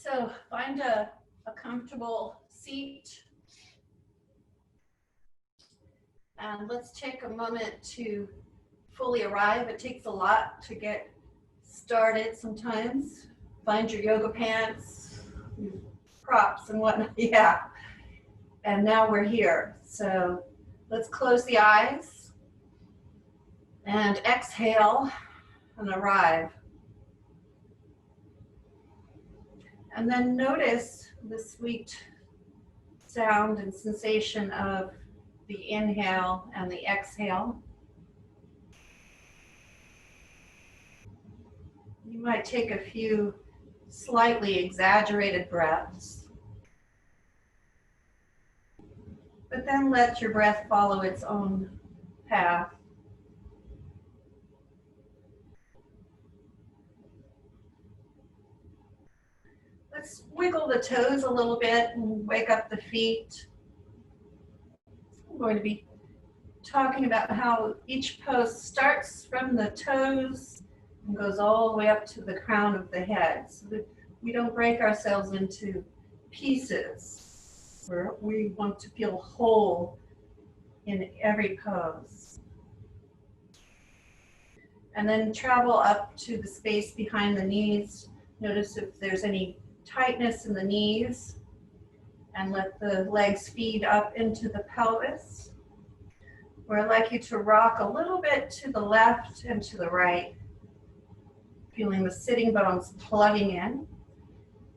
So find a comfortable seat. And let's take a moment to fully arrive. It takes a lot to get started sometimes. Find your yoga pants, props and whatnot. Yeah. And now we're here. So let's close the eyes and exhale and arrive. And then notice the sweet sound and sensation of the inhale and the exhale. You might take a few slightly exaggerated breaths, but then let your breath follow its own path. Let's wiggle the toes a little bit and wake up the feet. I'm going to be talking about how each pose starts from the toes and goes all the way up to the crown of the head, so that we don't break ourselves into pieces. We want to feel whole in every pose. And then travel up to the space behind the knees. Notice if there's any tightness in the knees, and let the legs feed up into the pelvis. Where I'd like you to rock a little bit to the left and to the right, feeling the sitting bones plugging in.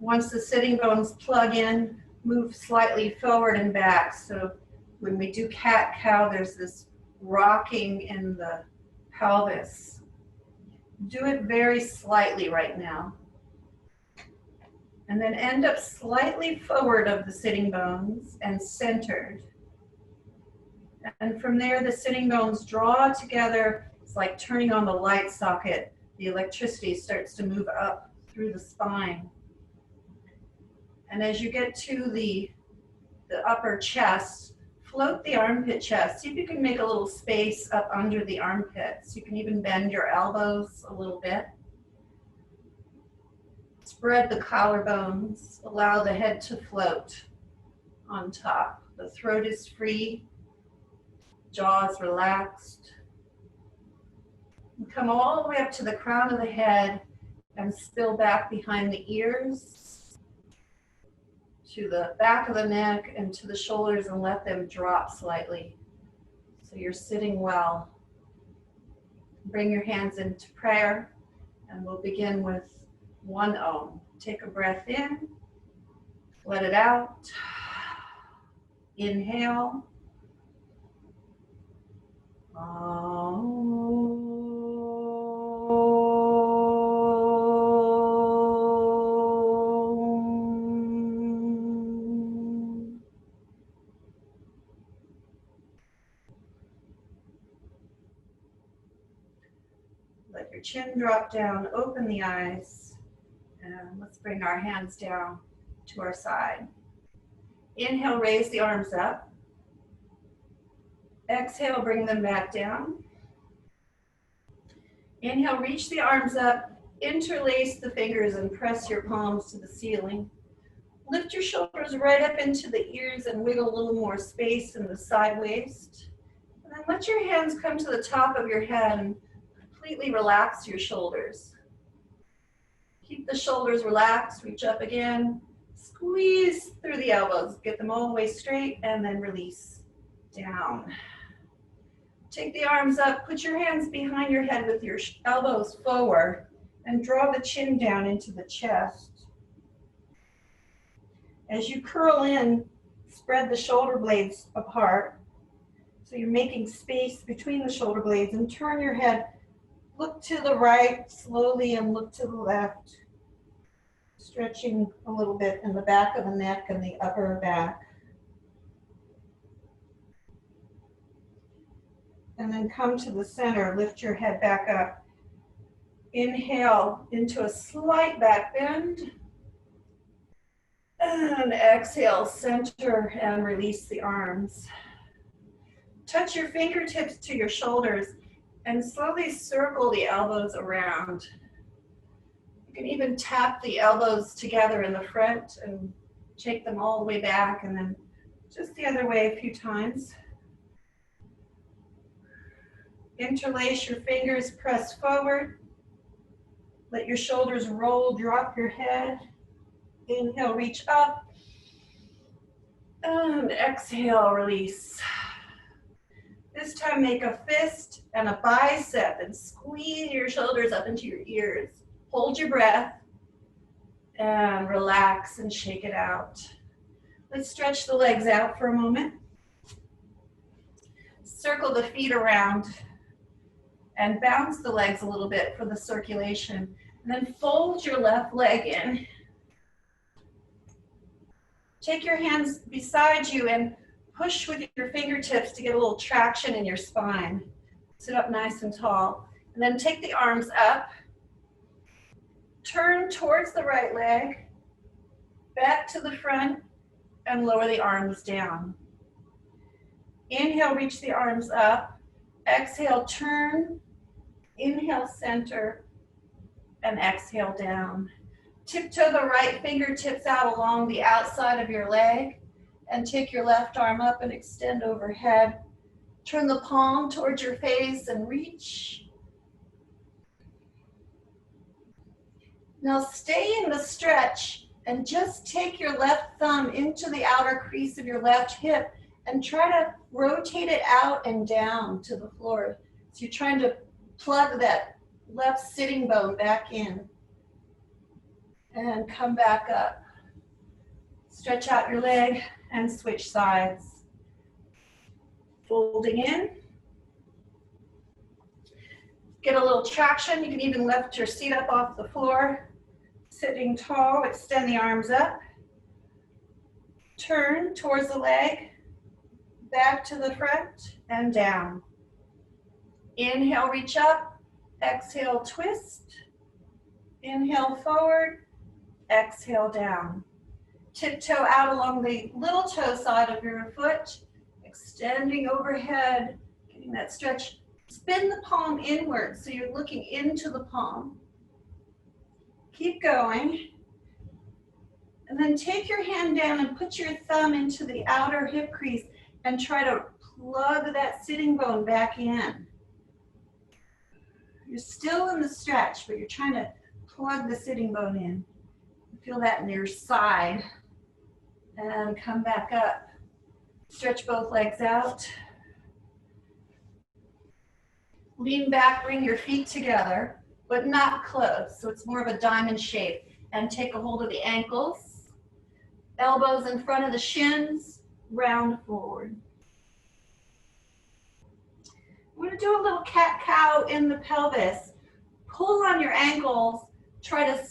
Once the sitting bones plug in, move slightly forward and back. So when we do cat-cow, there's this rocking in the pelvis. Do it very slightly right now. And then end up slightly forward of the sitting bones and centered. And from there, the sitting bones draw together. It's like turning on the light socket. The electricity starts to move up through the spine. And as you get to the upper chest, float the armpit chest. See if you can make a little space up under the armpits. You can even bend your elbows a little bit. Spread the collarbones. Allow the head to float on top. The throat is free. Jaw is relaxed. And come all the way up to the crown of the head and spill back behind the ears, to the back of the neck and to the shoulders, and let them drop slightly. So you're sitting well. Bring your hands into prayer, and we'll begin with one Om. Take a breath in, let it out. Inhale. Let your chin drop down, open the eyes, and let's bring our hands down to our side. Inhale, raise the arms up. Exhale, bring them back down. Inhale, reach the arms up, interlace the fingers and press your palms to the ceiling. Lift your shoulders right up into the ears and wiggle a little more space in the side waist. And then let your hands come to the top of your head and completely relax your shoulders. Keep the shoulders relaxed, reach up again, squeeze through the elbows, get them all the way straight, and then release down. Take the arms up, put your hands behind your head with your elbows forward, and draw the chin down into the chest. As you curl in, spread the shoulder blades apart. So you're making space between the shoulder blades, and turn your head. Look to the right slowly and look to the left. Stretching a little bit in the back of the neck and the upper back. And then come to the center, lift your head back up. Inhale into a slight back bend. And exhale, center and release the arms. Touch your fingertips to your shoulders and slowly circle the elbows around. You can even tap the elbows together in the front and take them all the way back, and then just the other way a few times. Interlace your fingers, press forward. Let your shoulders roll, drop your head. Inhale, reach up. And exhale, release. This time make a fist and a bicep and squeeze your shoulders up into your ears. Hold your breath and relax and shake it out. Let's stretch the legs out for a moment. Circle the feet around and bounce the legs a little bit for the circulation. And then fold your left leg in. Take your hands beside you and push with your fingertips to get a little traction in your spine. Sit up nice and tall. And then take the arms up. Turn towards the right leg, back to the front, and lower the arms down. Inhale, reach the arms up. Exhale, turn. Inhale, center, and exhale down. Tiptoe the right fingertips out along the outside of your leg, and take your left arm up and extend overhead. Turn the palm towards your face and reach. Now stay in the stretch and just take your left thumb into the outer crease of your left hip and try to rotate it out and down to the floor. So you're trying to plug that left sitting bone back in. And come back up. Stretch out your leg and switch sides. Folding in. Get a little traction. You can even lift your seat up off the floor. Sitting tall, extend the arms up. Turn towards the leg, back to the front and down. Inhale, reach up. Exhale, twist. Inhale, forward. Exhale, down. Tiptoe out along the little toe side of your foot, extending overhead, getting that stretch. Spin the palm inward so you're looking into the palm. Keep going. And then take your hand down and put your thumb into the outer hip crease and try to plug that sitting bone back in. You're still in the stretch, but you're trying to plug the sitting bone in. Feel that in your side. And come back up. Stretch both legs out. Lean back, bring your feet together, but not close, so it's more of a diamond shape. And take a hold of the ankles. Elbows in front of the shins, round forward. We're going to do a little cat-cow in the pelvis. Pull on your ankles, try to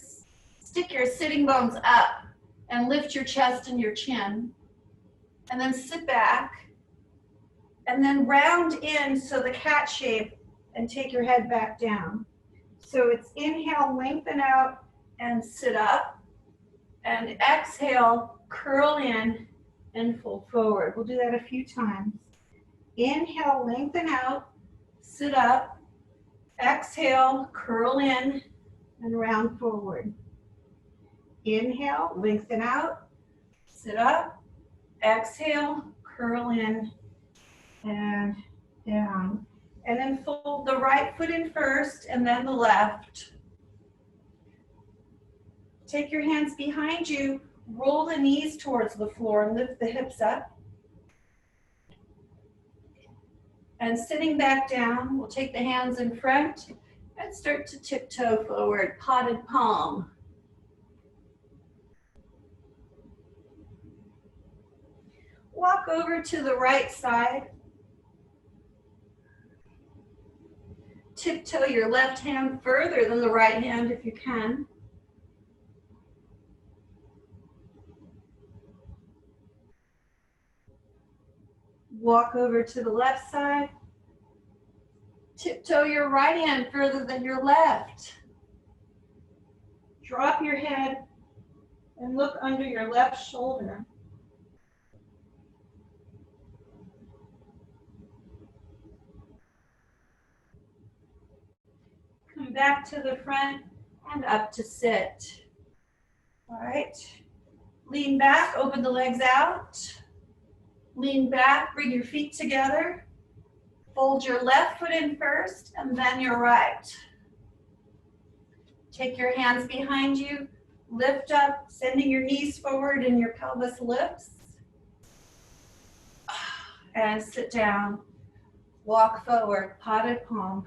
stick your sitting bones up and lift your chest and your chin. And then sit back and then round in so the cat shape and take your head back down. So it's inhale, lengthen out and sit up. And exhale, curl in and fold forward. We'll do that a few times. Inhale, lengthen out, sit up. Exhale, curl in and round forward. Inhale, lengthen out, sit up. Exhale, curl in and down. And then fold the right foot in first and then the left. Take your hands behind you, roll the knees towards the floor and lift the hips up. And sitting back down, we'll take the hands in front and start to tiptoe forward, potted palm. Walk over to the right side. Tiptoe your left hand further than the right hand if you can. Walk over to the left side. Tiptoe your right hand further than your left. Drop your head and look under your left shoulder. Come back to the front and up to sit. All right, lean back, open the legs out. Lean back, bring your feet together. Fold your left foot in first and then your right. Take your hands behind you, lift up, sending your knees forward and your pelvis lifts. And sit down, walk forward, potted palm.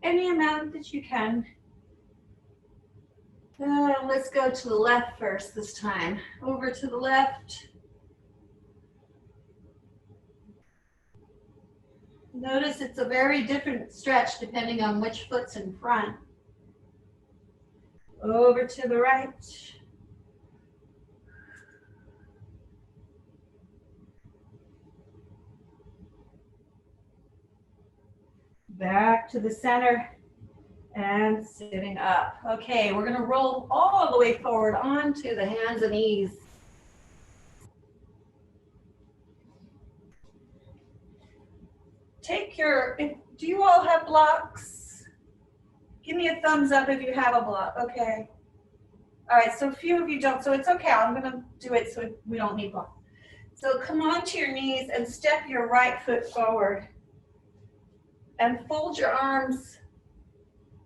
Any amount that you can. Let's go to the left first this time. Over to the left. Notice it's a very different stretch depending on which foot's in front. Over to the right. Back to the center and sitting up. Okay, we're gonna roll all the way forward onto the hands and knees. Do you all have blocks? Give me a thumbs up if you have a block, okay. All right, so a few of you don't, so it's okay. I'm gonna do it so we don't need block. So come onto your knees and step your right foot forward. And fold your arms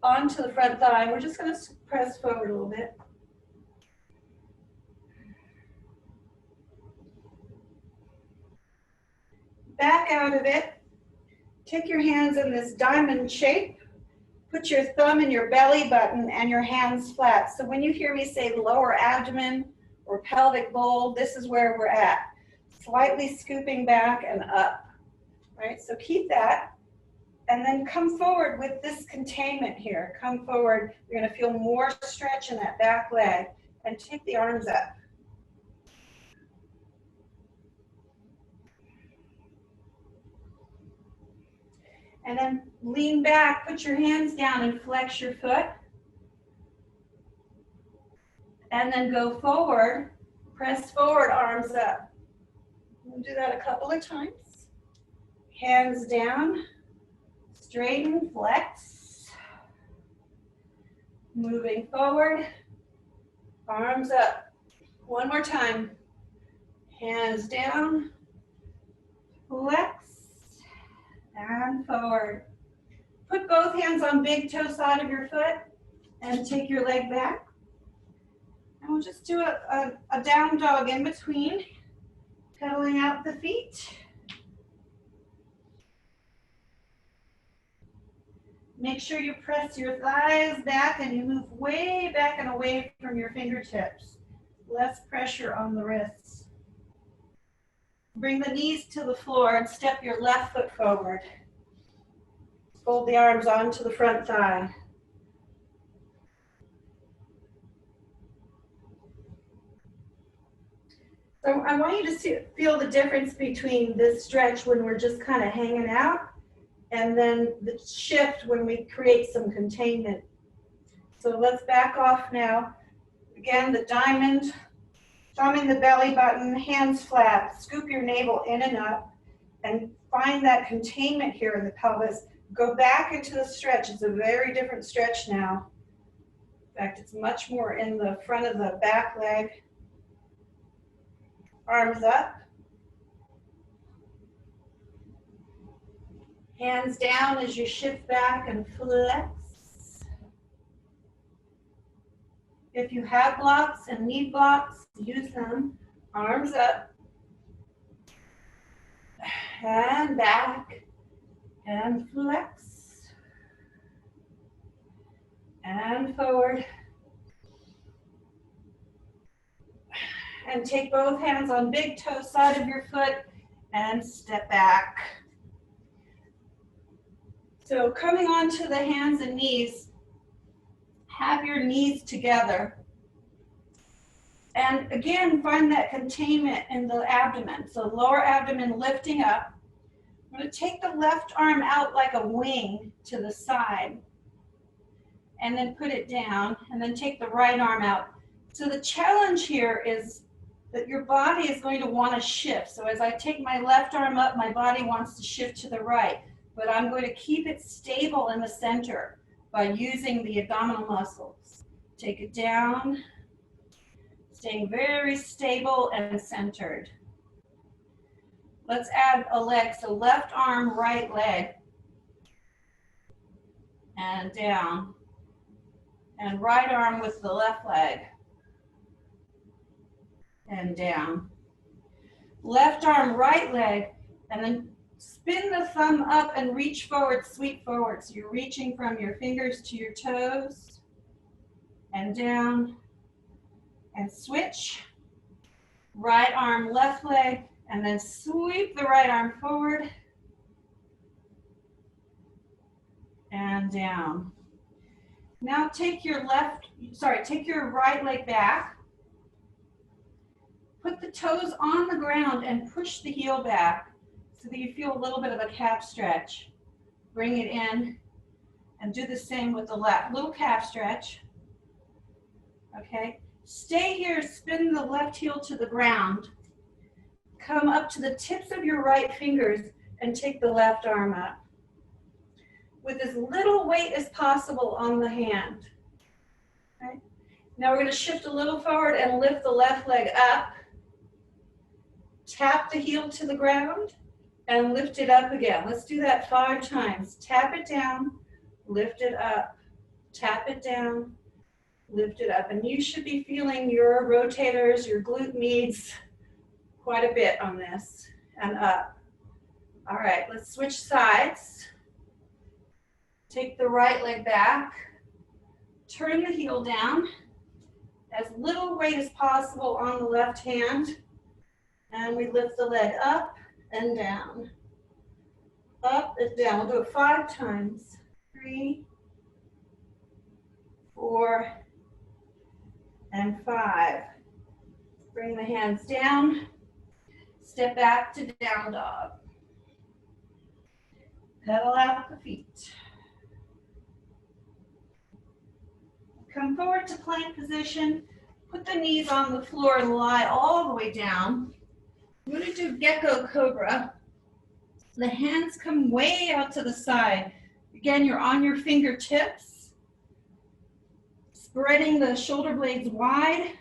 onto the front thigh. We're just gonna press forward a little bit. Back out of it. Take your hands in this diamond shape. Put your thumb in your belly button and your hands flat. So when you hear me say lower abdomen or pelvic bowl, this is where we're at. Slightly scooping back and up, right? So keep that. And then come forward with this containment here. Come forward. You're gonna feel more stretch in that back leg. And take the arms up. And then lean back, put your hands down and flex your foot. And then go forward, press forward, arms up. We'll do that a couple of times. Hands down, straighten, flex. Moving forward, arms up. One more time. Hands down, flex. And forward. Put both hands on big toe side of your foot and take your leg back. And we'll just do a down dog in between, cuddling out the feet. Make sure you press your thighs back and you move way back and away from your fingertips. Less pressure on the wrists. Bring the knees to the floor and step your left foot forward. Fold the arms onto the front thigh. So I want you to feel the difference between this stretch when we're just kind of hanging out and then the shift when we create some containment. So let's back off now. Again, the diamond. Thumb in the belly button, hands flat, scoop your navel in and up, and find that containment here in the pelvis. Go back into the stretch. It's a very different stretch now. In fact, it's much more in the front of the back leg. Arms up. Hands down as you shift back and flex. If you have blocks and need blocks, use them. Arms up. And back. And flex. And forward. And take both hands on big toe side of your foot and step back. So coming onto the hands and knees, have your knees together. And again, find that containment in the abdomen. So lower abdomen lifting up. I'm going to take the left arm out like a wing to the side. And then put it down. And then take the right arm out. So the challenge here is that your body is going to want to shift. So as I take my left arm up, my body wants to shift to the right. But I'm going to keep it stable in the center by using the abdominal muscles. Take it down, staying very stable and centered. Let's add a leg, so left arm, right leg, and down. And right arm with the left leg, and down. Left arm, right leg, and then spin the thumb up and reach forward, sweep forward. So you're reaching from your fingers to your toes, and down, and switch. Right arm, left leg, and then sweep the right arm forward and down. Now take your right leg back. Put the toes on the ground and push the heel back so that you feel a little bit of a calf stretch. Bring it in and do the same with the left. Little calf stretch. Okay. Stay here, spin the left heel to the ground. Come up to the tips of your right fingers and take the left arm up. With as little weight as possible on the hand. Okay. Now we're going to shift a little forward and lift the left leg up. Tap the heel to the ground and lift it up again. Let's do that 5 times. Tap it down, lift it up, tap it down, lift it up. And you should be feeling your rotators, your glute medius quite a bit on this, and up. All right, let's switch sides. Take the right leg back, turn the heel down, as little weight as possible on the left hand, and we lift the leg up and down. Up and down. We'll do it 5 times. 3, 4, and 5. Bring the hands down. Step back to down dog. Pedal out the feet. Come forward to plank position. Put the knees on the floor and lie all the way down. I'm going to do gecko cobra. The hands come way out to the side. Again, you're on your fingertips. Spreading the shoulder blades wide.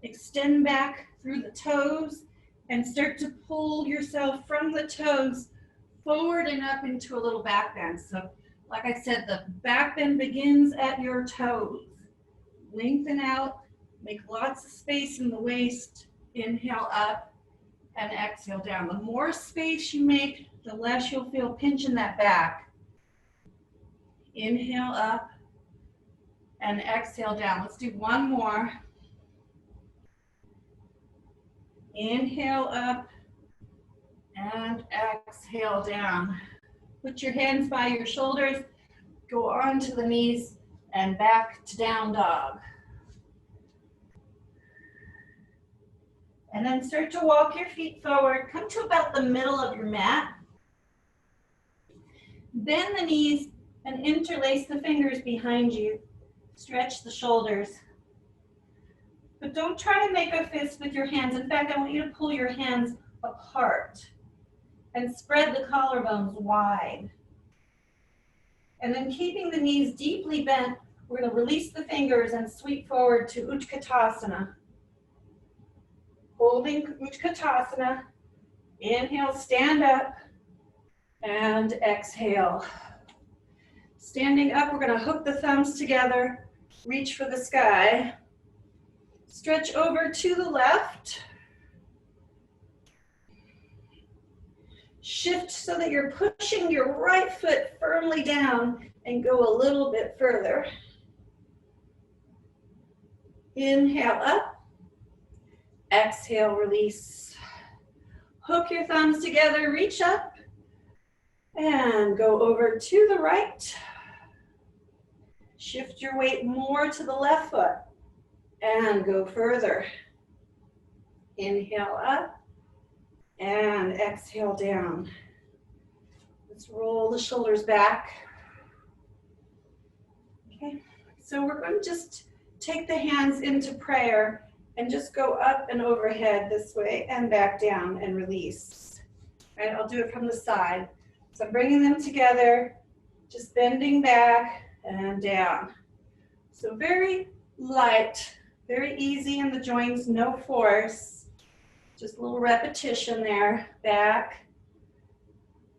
Extend back through the toes and start to pull yourself from the toes forward and up into a little back bend. So like I said, the back bend begins at your toes. Lengthen out, make lots of space in the waist. Inhale up and exhale down. The more space you make, the less you'll feel pinch in that back. Inhale up and exhale down. Let's do one more. Inhale up and exhale down. Put your hands by your shoulders, go onto the knees and back to down dog. And then start to walk your feet forward. Come to about the middle of your mat. Bend the knees and interlace the fingers behind you. Stretch the shoulders. But don't try to make a fist with your hands. In fact, I want you to pull your hands apart and spread the collarbones wide. And then keeping the knees deeply bent, we're going to release the fingers and sweep forward to Utkatasana. Holding Utkatasana, inhale, stand up, and exhale. Standing up, we're going to hook the thumbs together, reach for the sky. Stretch over to the left. Shift so that you're pushing your right foot firmly down and go a little bit further. Inhale up. Exhale, release. Hook your thumbs together, reach up, and go over to the right. Shift your weight more to the left foot and go further. Inhale up and exhale down. Let's roll the shoulders back. Okay, so we're going to just take the hands into prayer and just go up and overhead this way and back down and release. All right, I'll do it from the side. So I'm bringing them together, just bending back and down. So very light, very easy in the joints, no force. Just a little repetition there. Back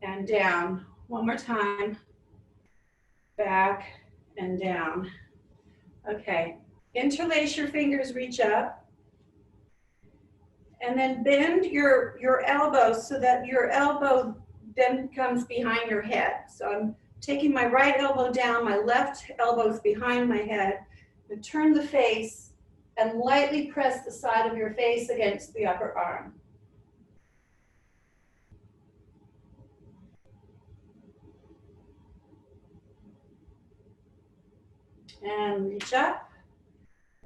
and down. One more time. Back and down. Okay. Interlace your fingers, reach up. And then bend your elbows so that your elbow then comes behind your head. So I'm taking my right elbow down, my left elbow's behind my head. And turn the face and lightly press the side of your face against the upper arm. And reach up.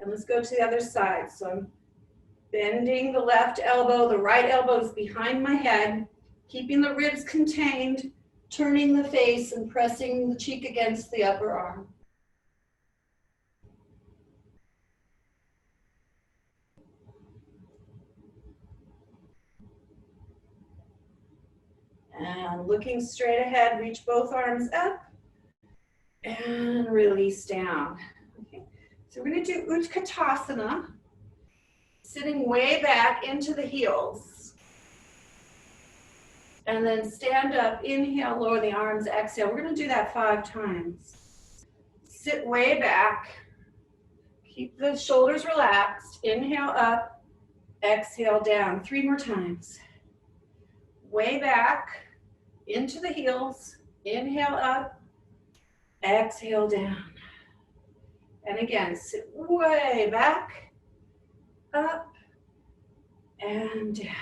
And let's go to the other side. So I'm bending the left elbow, the right elbow is behind my head, keeping the ribs contained, turning the face and pressing the cheek against the upper arm. And looking straight ahead, reach both arms up and release down. Okay. So we're going to do Utkatasana, sitting way back into the heels. And then stand up, inhale, lower the arms, exhale. We're going to do that 5 times. Sit way back. Keep the shoulders relaxed. Inhale up, exhale down. 3 more times. Way back into the heels. Inhale up, exhale down. And again, sit way back, up, and down.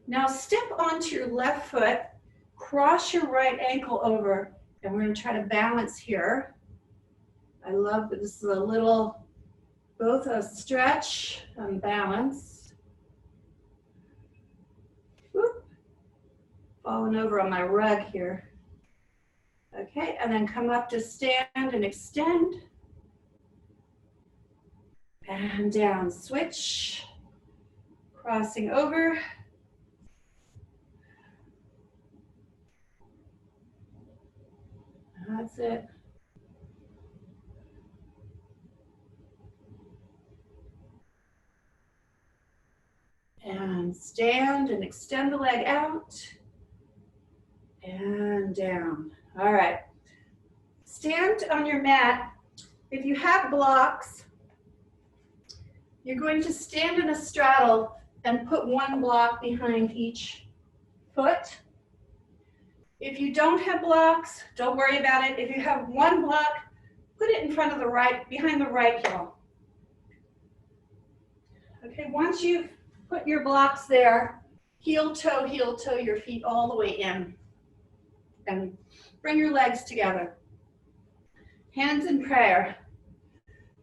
Now step onto your left foot, cross your right ankle over, and we're going to try to balance here. I love that this is a little, both a stretch and balance. Whoop. Falling over on my rug here. Okay, and then come up to stand and extend. And down, switch. Crossing over. That's it. And stand and extend the leg out. And down. All right. Stand on your mat. If you have blocks, you're going to stand in a straddle and put one block behind each foot. If you don't have blocks, don't worry about it. If you have one block, put it in front of the right, behind the right heel. Okay, once you've put your blocks there, heel toe, your feet all the way in. And bring your legs together. Hands in prayer.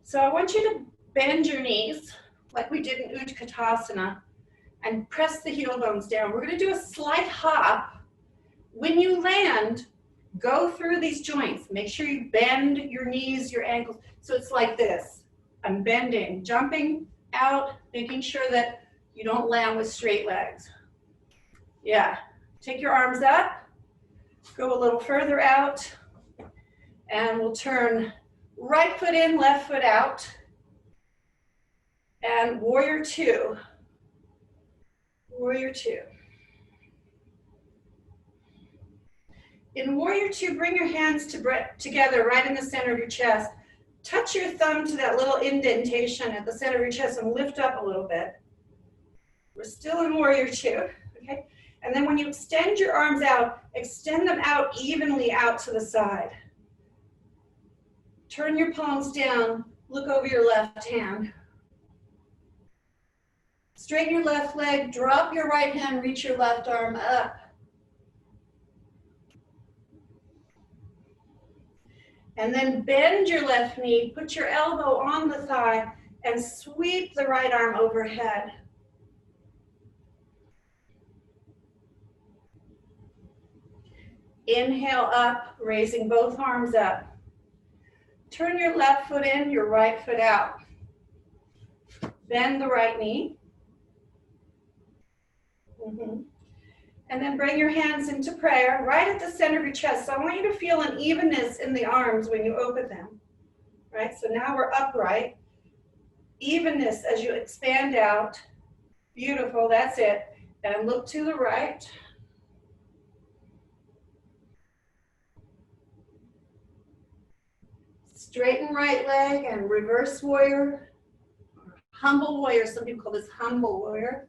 So I want you to bend your knees like we did in Utkatasana and press the heel bones down. We're going to do a slight hop. When you land, go through these joints. Make sure you bend your knees, your ankles. So it's like this. I'm bending, jumping out, making sure that you don't land with straight legs. Yeah. Take your arms up. Go a little further out. And we'll turn right foot in, left foot out. And warrior 2. Warrior 2. In warrior 2, bring your hands together right in the center of your chest. Touch your thumb to that little indentation at the center of your chest and lift up a little bit. We're still in warrior 2, okay? And then when you extend your arms out, extend them out evenly out to the side. Turn your palms down, look over your left hand. Straighten your left leg, drop your right hand, reach your left arm up. And then bend your left knee, put your elbow on the thigh, and sweep the right arm overhead. Inhale up, raising both arms up. Turn your left foot in, your right foot out. Bend the right knee. And then bring your hands into prayer right at the center of your chest. So I want you to feel an evenness in the arms when you open them. Right? So now we're upright. Evenness as you expand out. Beautiful, that's it. And look to the right. Straighten right leg and reverse warrior. Humble warrior, some people call this humble warrior.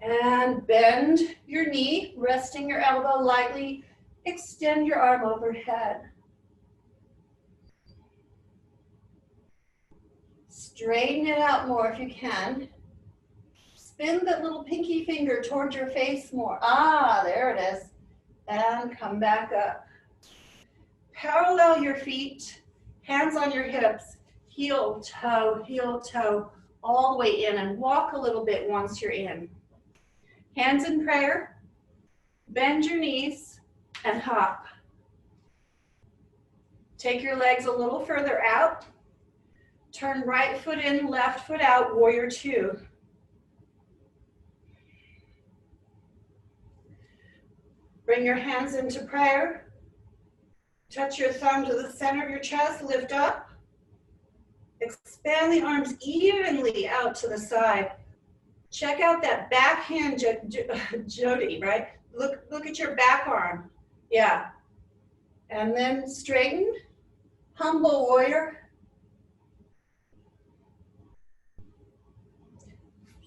And bend your knee, resting your elbow lightly. Extend your arm overhead. Straighten it out more if you can. Spin that little pinky finger towards your face more. Ah, there it is. And come back up. Parallel your feet, hands on your hips, heel, toe, all the way in, and walk a little bit once you're in. Hands in prayer, bend your knees, and hop. Take your legs a little further out. Turn right foot in, left foot out, warrior two. Bring your hands into prayer. Touch your thumb to the center of your chest, lift up. Expand the arms evenly out to the side. Check out that backhand Jodi, right? Look at your back arm. Yeah. And then straighten, humble warrior.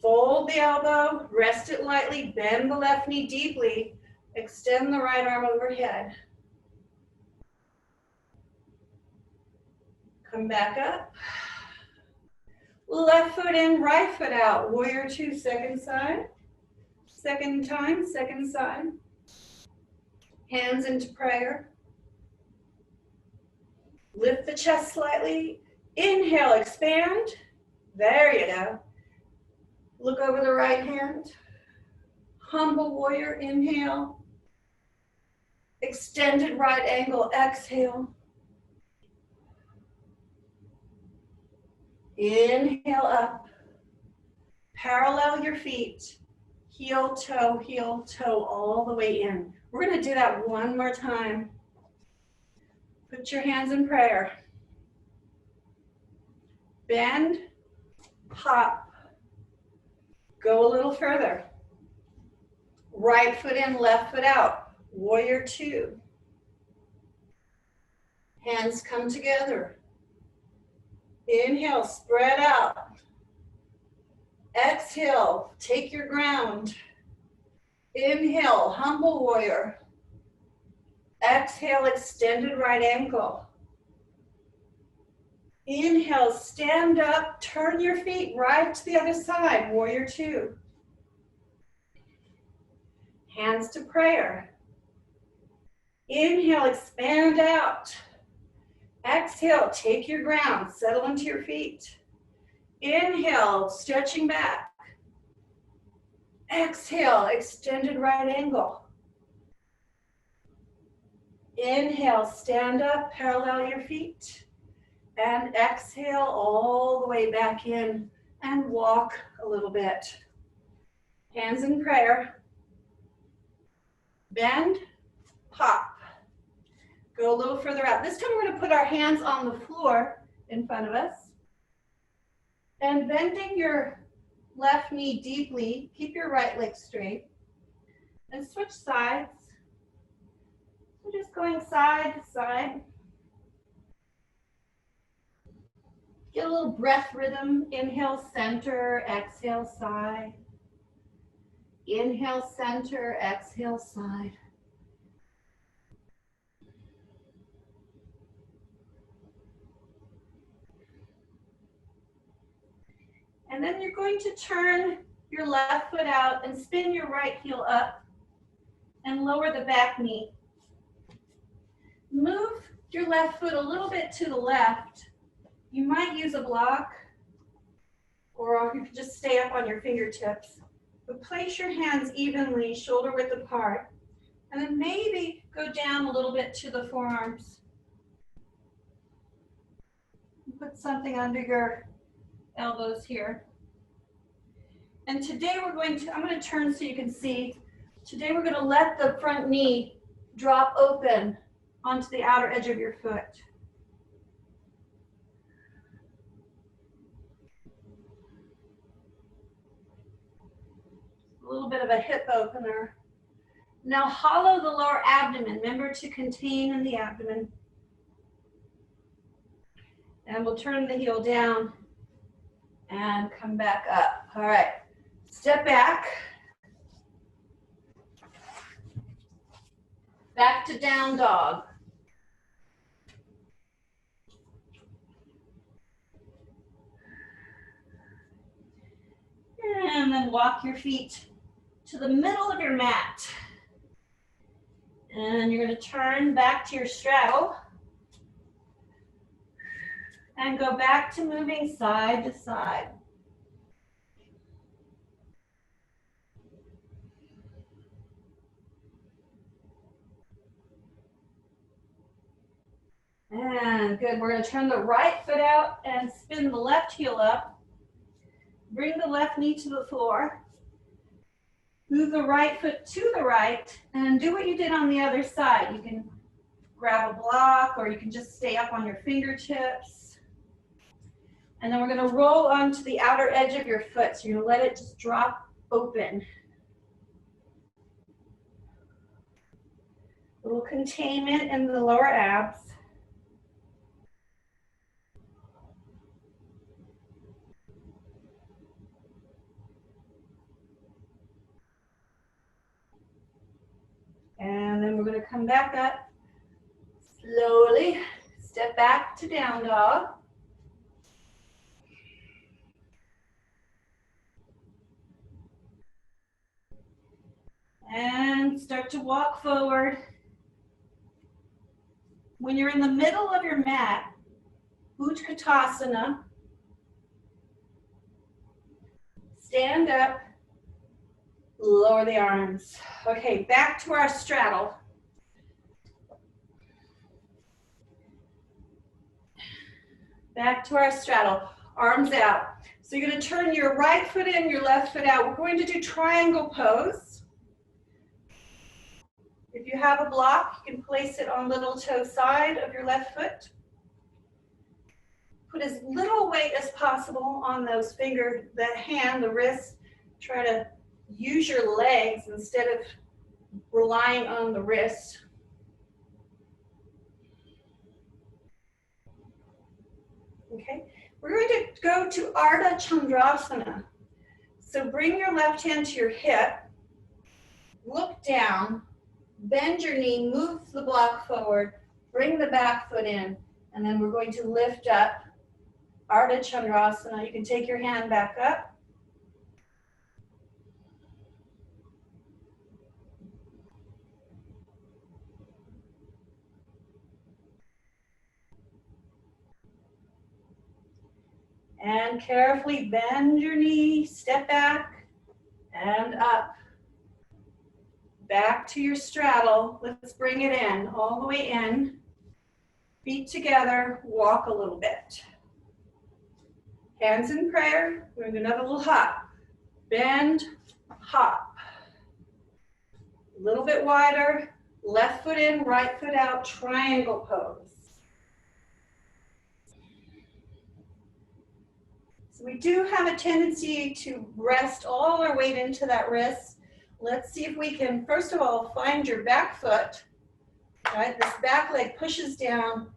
Fold the elbow, rest it lightly, bend the left knee deeply, extend the right arm overhead. Come back up. Left foot in, right foot out. Warrior two, second side. Second time, second side. Hands into prayer. Lift the chest slightly. Inhale, expand. There you go. Look over the right hand. Humble warrior, inhale. Extended right angle, exhale. Inhale up. Parallel your feet. Heel, toe, all the way in. We're going to do that one more time. Put your hands in prayer. Bend, hop. Go a little further. Right foot in, left foot out. Warrior two. Hands come together. Inhale, spread out. Exhale, take your ground. Inhale, humble warrior. Exhale, extended right ankle. Inhale, stand up, turn your feet right to the other side, warrior two. Hands to prayer. Inhale, expand out. Exhale, take your ground, settle into your feet. Inhale, stretching back. Exhale, extended right angle. Inhale, stand up, parallel your feet. And exhale all the way back in and walk a little bit. Hands in prayer. Bend, hop. Go a little further out. This time we're going to put our hands on the floor in front of us. And bending your left knee deeply, keep your right leg straight. And switch sides. So just going side to side. Get a little breath rhythm. Inhale, center, exhale, side. Inhale, center, exhale, side. And then you're going to turn your left foot out and spin your right heel up and lower the back knee. Move your left foot a little bit to the left. You might use a block, or you could just stay up on your fingertips. But place your hands evenly, shoulder width apart, and then maybe go down a little bit to the forearms. Put something under your elbows here. And today I'm going to turn so you can see. Today we're going to let the front knee drop open onto the outer edge of your foot. A little bit of a hip opener. Now hollow the lower abdomen. Remember to contain in the abdomen. And we'll turn the heel down and come back up. All right, step back. Back to down dog. And then walk your feet to the middle of your mat. And you're going to turn back to your straddle. And go back to moving side to side. And good, we're going to turn the right foot out and spin the left heel up. Bring the left knee to the floor. Move the right foot to the right and do what you did on the other side. You can grab a block or you can just stay up on your fingertips. And then we're going to roll onto the outer edge of your foot. So you're going to let it just drop open. A little containment in the lower abs. And then we're going to come back up. Slowly step back to down dog. And start to walk forward. When you're in the middle of your mat, Utkatasana, stand up, lower the arms. Okay, back to our straddle. Back to our straddle, arms out. So you're going to turn your right foot in, your left foot out. We're going to do triangle pose. If you have a block, you can place it on little toe side of your left foot. Put as little weight as possible on those fingers, the hand, the wrist. Try to use your legs instead of relying on the wrist. Okay, we're going to go to Ardha Chandrasana. So bring your left hand to your hip, look down, bend your knee, move the block forward, bring the back foot in, and then we're going to lift up Ardha Chandrasana. You can take your hand back up. And carefully bend your knee, step back and up. Back to your straddle. Let's bring it in, all the way in. Feet together, walk a little bit. Hands in prayer. We're going to do another little hop. Bend, hop. A little bit wider. Left foot in, right foot out, triangle pose. So we do have a tendency to rest all our weight into that wrist. Let's see if we can, first of all, find your back foot. Right? This back leg pushes down,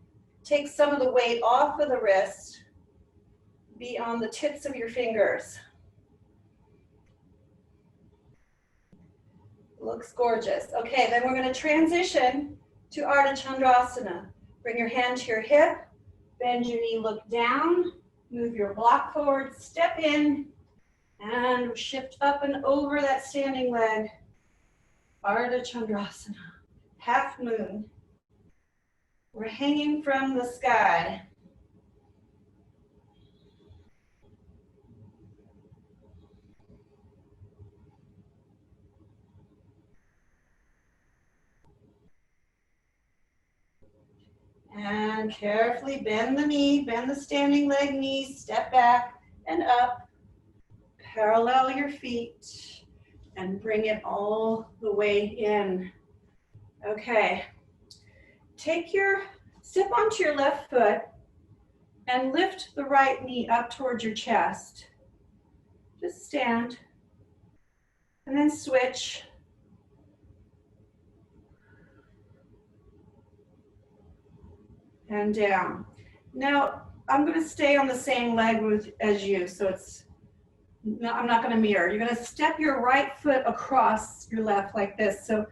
take some of the weight off of the wrist, be on the tips of your fingers. Looks gorgeous. Okay, then we're going to transition to Ardha Chandrasana. Bring your hand to your hip, bend your knee, look down, move your block forward, step in, and shift up and over that standing leg. Ardha Chandrasana, half moon. We're hanging from the sky. And carefully bend the knee, bend the standing leg knee, step back and up, Parallel your feet and bring it all the way in. Okay. Step onto your left foot and lift the right knee up towards your chest. Just stand and then switch. And down. Now, I'm going to stay on the same leg as you, so I'm not going to mirror. You're going to step your right foot across your left like this. So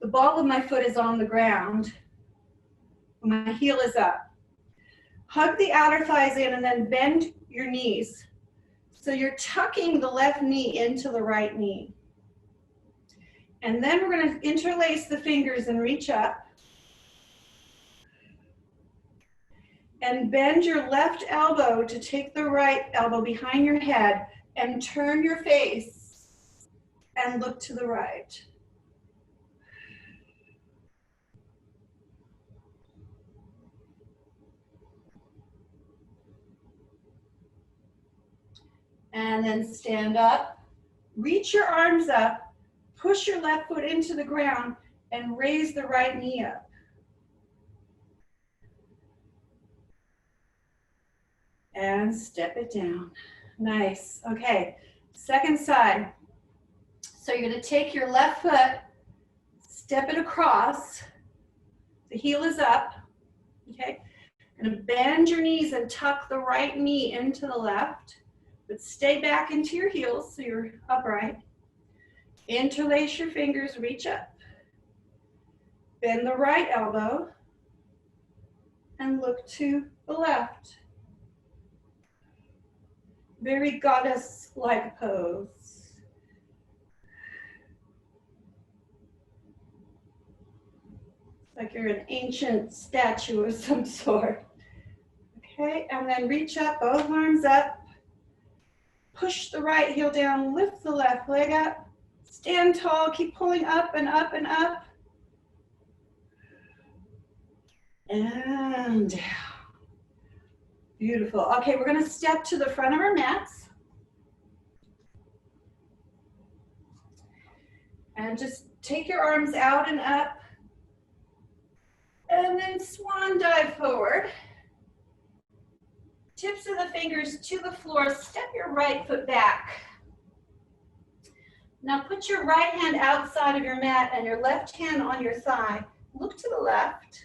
the ball of my foot is on the ground. My heel is up. Hug the outer thighs in and then bend your knees. So you're tucking the left knee into the right knee. And then we're going to interlace the fingers and reach up. And bend your left elbow to take the right elbow behind your head and turn your face and look to the right. And then stand up, reach your arms up, push your left foot into the ground and raise the right knee up. And step it down. Nice. Okay, second side. So you're going to take your left foot, step it across. The heel is up. Okay, going to bend your knees and tuck the right knee into the left, but stay back into your heels so you're upright. Interlace your fingers, reach up. Bend the right elbow and look to the left. Very goddess-like pose. Like you're an ancient statue of some sort. Okay, and then reach up, both arms up. Push the right heel down, lift the left leg up. Stand tall, keep pulling up and up and up. And down. Beautiful. Okay, we're going to step to the front of our mats. And just take your arms out and up. And then swan dive forward. Tips of the fingers to the floor. Step your right foot back. Now put your right hand outside of your mat and your left hand on your thigh. Look to the left.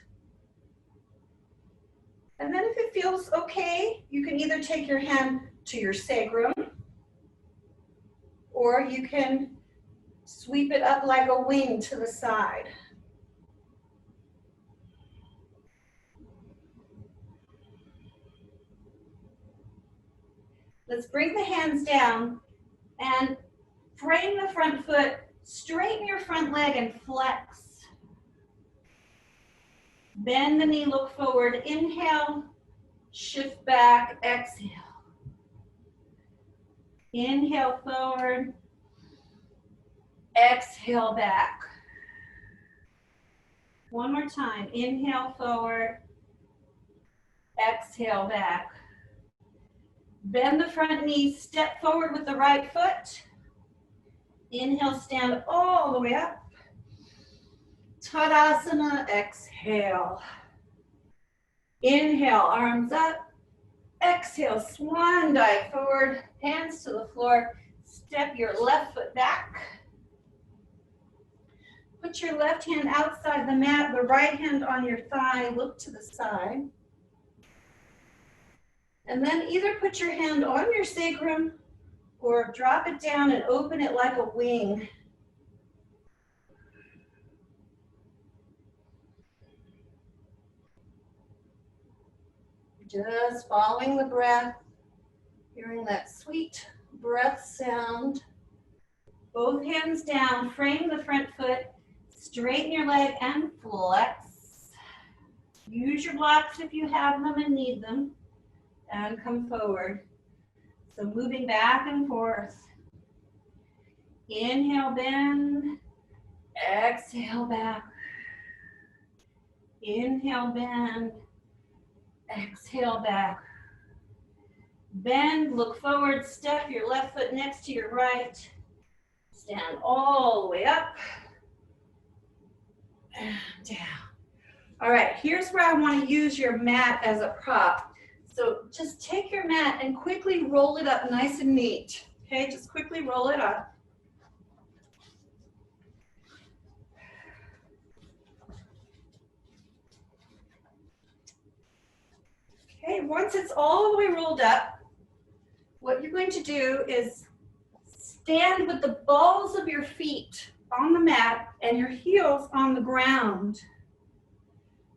And then if it feels okay, you can either take your hand to your sacrum or you can sweep it up like a wing to the side. Let's bring the hands down and frame the front foot, straighten your front leg and flex. Bend the knee, look forward, inhale, shift back, exhale. Inhale forward, exhale back. One more time, inhale forward, exhale back. Bend the front knee, step forward with the right foot. Inhale, stand all the way up. Tadasana, exhale. Inhale, arms up. Exhale, swan dive forward, hands to the floor. Step your left foot back. Put your left hand outside the mat, the right hand on your thigh, look to the side. And then either put your hand on your sacrum or drop it down and open it like a wing. Just following the breath, hearing that sweet breath sound. Both hands down, frame the front foot, straighten your leg and flex. Use your blocks if you have them and need them, and come forward. So moving back and forth. Inhale, bend, exhale back. Inhale, bend, exhale back. Bend, look forward, step your left foot next to your right. Stand all the way up and down. All right, here's where I want to use your mat as a prop. So just take your mat and quickly roll it up nice and neat. Okay, just quickly roll it up. Okay, once it's all the way rolled up, what you're going to do is stand with the balls of your feet on the mat and your heels on the ground.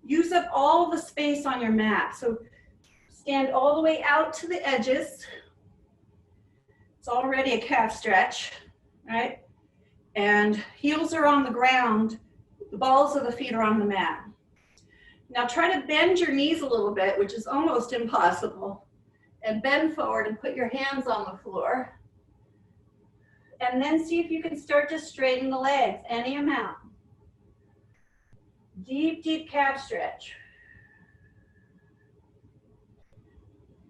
Use up all the space on your mat. So stand all the way out to the edges. It's already a calf stretch, right? And heels are on the ground. The balls of the feet are on the mat. Now try to bend your knees a little bit, which is almost impossible. And bend forward and put your hands on the floor. And then see if you can start to straighten the legs, any amount. Deep, deep calf stretch.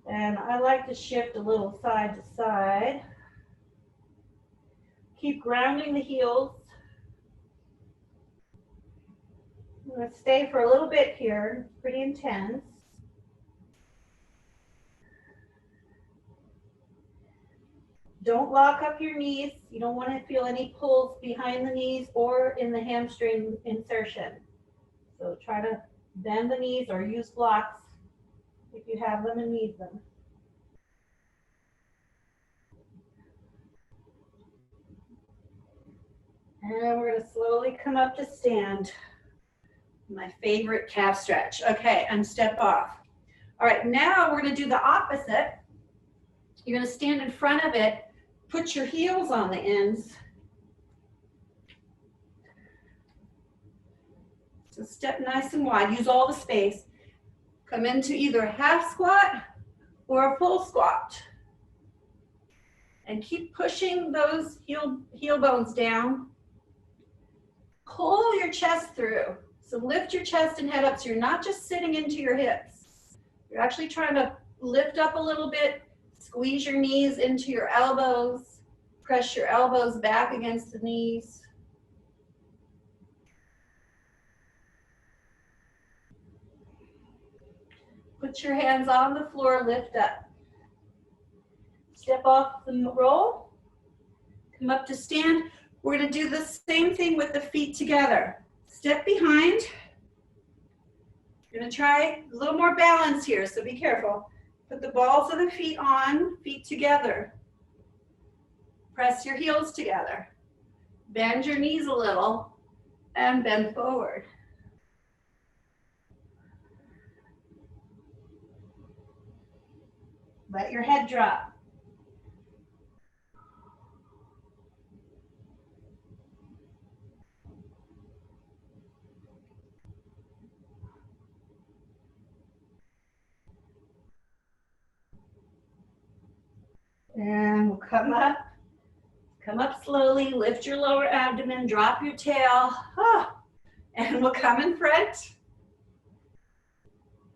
And I like to shift a little side to side. Keep grounding the heels. I'm going to stay for a little bit here, pretty intense. Don't lock up your knees. You don't want to feel any pulls behind the knees or in the hamstring insertion. So try to bend the knees or use blocks if you have them and need them. And we're going to slowly come up to stand. My favorite calf stretch. Okay, and step off. All right, now we're going to do the opposite. You're going to stand in front of it, put your heels on the ends. So step nice and wide, use all the space. Come into either a half squat or a full squat. And keep pushing those heel bones down. Pull your chest through. So lift your chest and head up so you're not just sitting into your hips. You're actually trying to lift up a little bit, squeeze your knees into your elbows, press your elbows back against the knees. Put your hands on the floor, lift up. Step off the roll, come up to stand. We're going to do the same thing with the feet together. Step behind. You're going to try a little more balance here, so be careful. Put the balls of the feet on, feet together. Press your heels together. Bend your knees a little and bend forward. Let your head drop. And we'll come up slowly, lift your lower abdomen, drop your tail, and we'll come in front.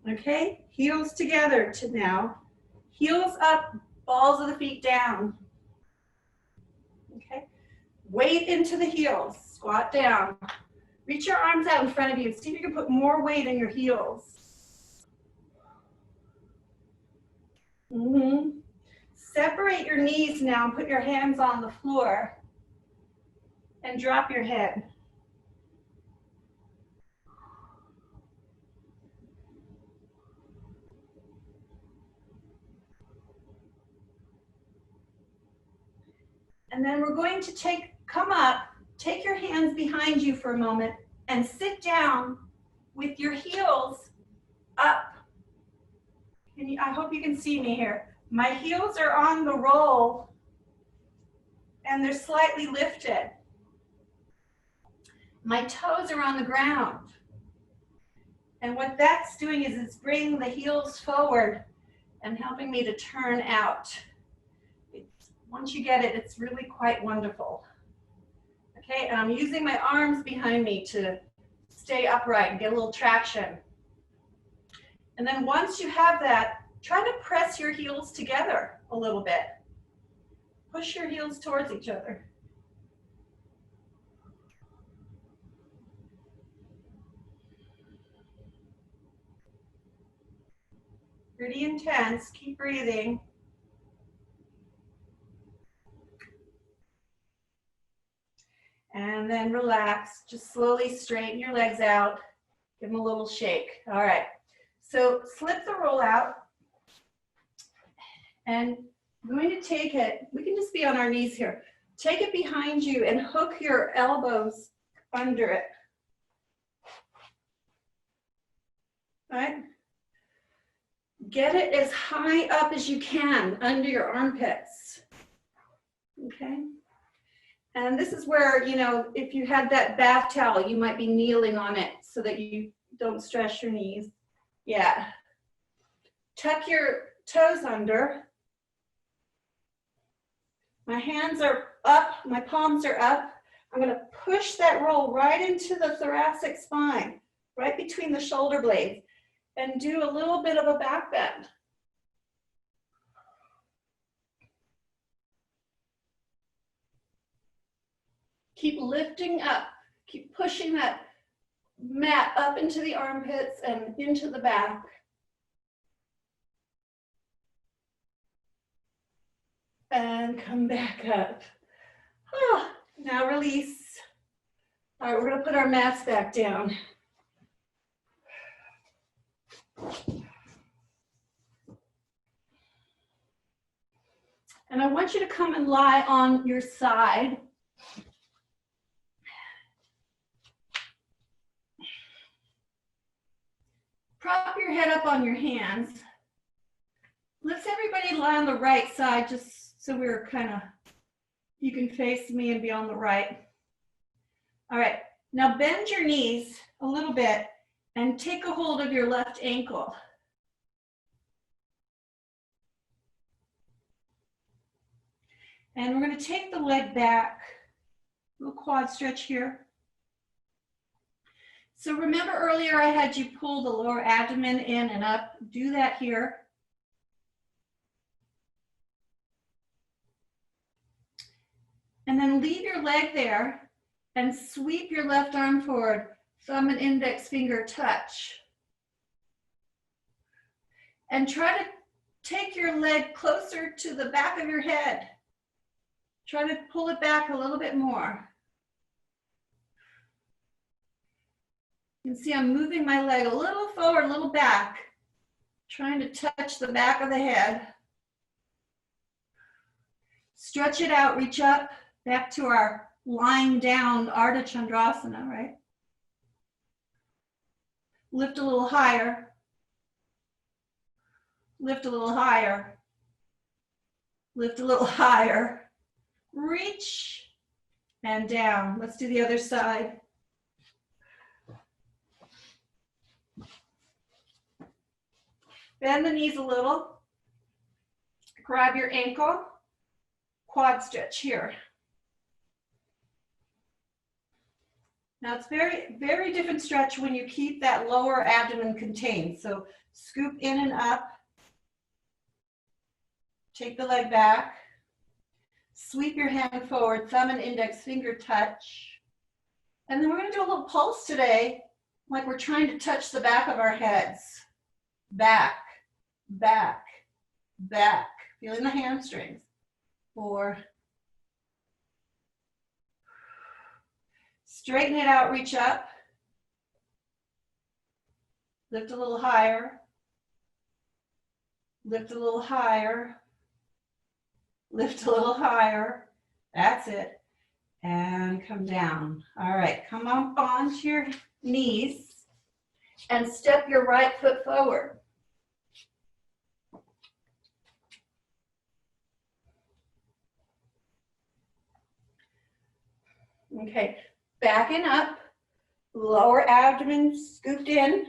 Okay, heels together to now. Heels up, balls of the feet down. Okay, weight into the heels, squat down. Reach your arms out in front of you. See if you can put more weight in your heels. Separate your knees now and put your hands on the floor and drop your head. And then we're going to come up, take your hands behind you for a moment and sit down with your heels up. I hope you can see me here. My heels are on the roll and they're slightly lifted. My toes are on the ground. And what that's doing is it's bringing the heels forward and helping me to turn out. Once you get it, it's really quite wonderful. Okay, and I'm using my arms behind me to stay upright and get a little traction. And then once you have that, Try to press your heels together a little bit. Push your heels towards each other. Pretty intense, keep breathing. And then relax, just slowly straighten your legs out. Give them a little shake. All right, so slip the roll out. And I'm going to take it, we can just be on our knees here. Take it behind you and hook your elbows under it. All right? Get it as high up as you can under your armpits. Okay? And this is where, you know, if you had that bath towel, you might be kneeling on it so that you don't stress your knees. Yeah. Tuck your toes under. My hands are up, my palms are up. I'm going to push that roll right into the thoracic spine, right between the shoulder blades, and do a little bit of a back bend. Keep lifting up, keep pushing that mat up into the armpits and into the back. And come back up. Oh, now release. All right, we're going to put our mats back down. And I want you to come and lie on your side. Prop your head up on your hands. Let's everybody lie on the right side just so we're kind of, you can face me and be on the right. All right, now bend your knees a little bit and take a hold of your left ankle. And we're going to take the leg back, little quad stretch here. So remember earlier I had you pull the lower abdomen in and up. Do that here. And then leave your leg there and sweep your left arm forward. Thumb and index finger touch. And try to take your leg closer to the back of your head. Try to pull it back a little bit more. You can see I'm moving my leg a little forward, a little back, trying to touch the back of the head. Stretch it out, reach up, back to our lying down Ardha Chandrasana, right? Lift a little higher. Lift a little higher. Lift a little higher. Reach and down. Let's do the other side. Bend the knees a little. Grab your ankle. Quad stretch here. Now it's very, very different stretch when you keep that lower abdomen contained. So scoop in and up. Take the leg back. Sweep your hand forward, thumb and index finger touch. And then we're going to do a little pulse today, like we're trying to touch the back of our heads. Back, back, back. Feeling the hamstrings. 4. Straighten it out, reach up. Lift a little higher. Lift a little higher. Lift a little higher. That's it. And come down. All right, come up onto your knees and step your right foot forward. Okay, backing up, lower abdomen scooped in.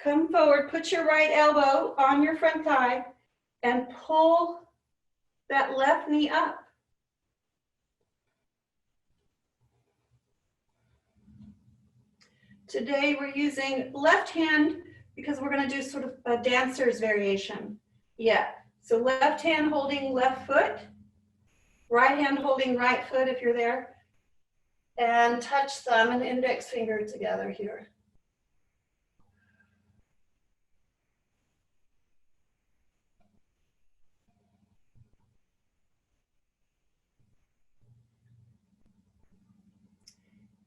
Come forward, put your right elbow on your front thigh and pull that left knee up. Today we're using left hand because we're going to do sort of a dancer's variation. Yeah, so left hand holding left foot, right hand holding right foot if you're there, and touch thumb and index finger together here.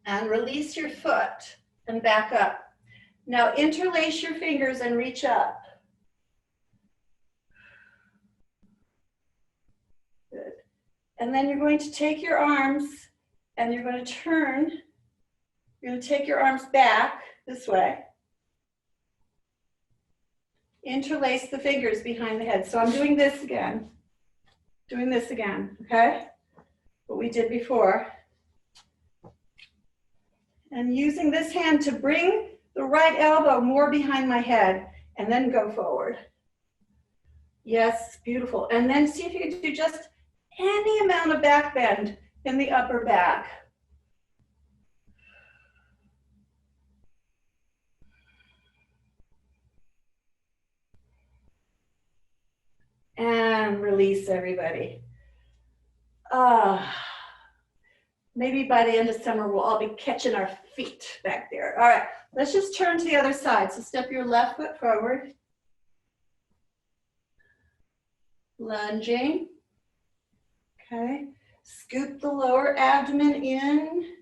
And release your foot and back up. Now interlace your fingers and reach up. Good. And then you're going to take your arms and you're going to turn. You're going to take your arms back this way. Interlace the fingers behind the head. So I'm doing this again. Okay? What we did before. And using this hand to bring the right elbow more behind my head and then go forward. Yes, beautiful. And then see if you can do just any amount of back bend in the upper back. And release everybody. Maybe by the end of summer, we'll all be catching our feet back there. All right, let's just turn to the other side. So step your left foot forward. Lunging. Okay, scoop the lower abdomen in.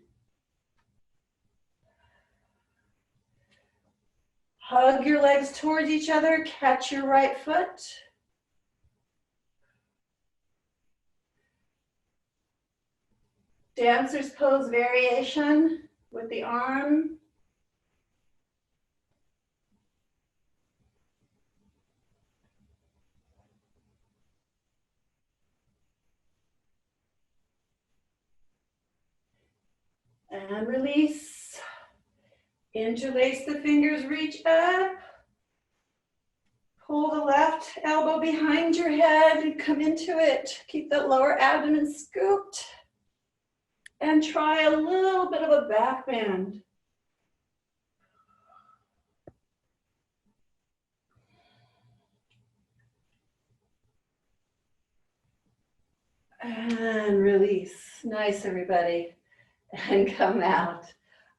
Hug your legs towards each other, catch your right foot. Dancer's pose variation with the arm. And release. Interlace the fingers, reach up. Pull the left elbow behind your head and come into it. Keep that lower abdomen scooped. And try a little bit of a back bend. And release. Nice, everybody. And come out.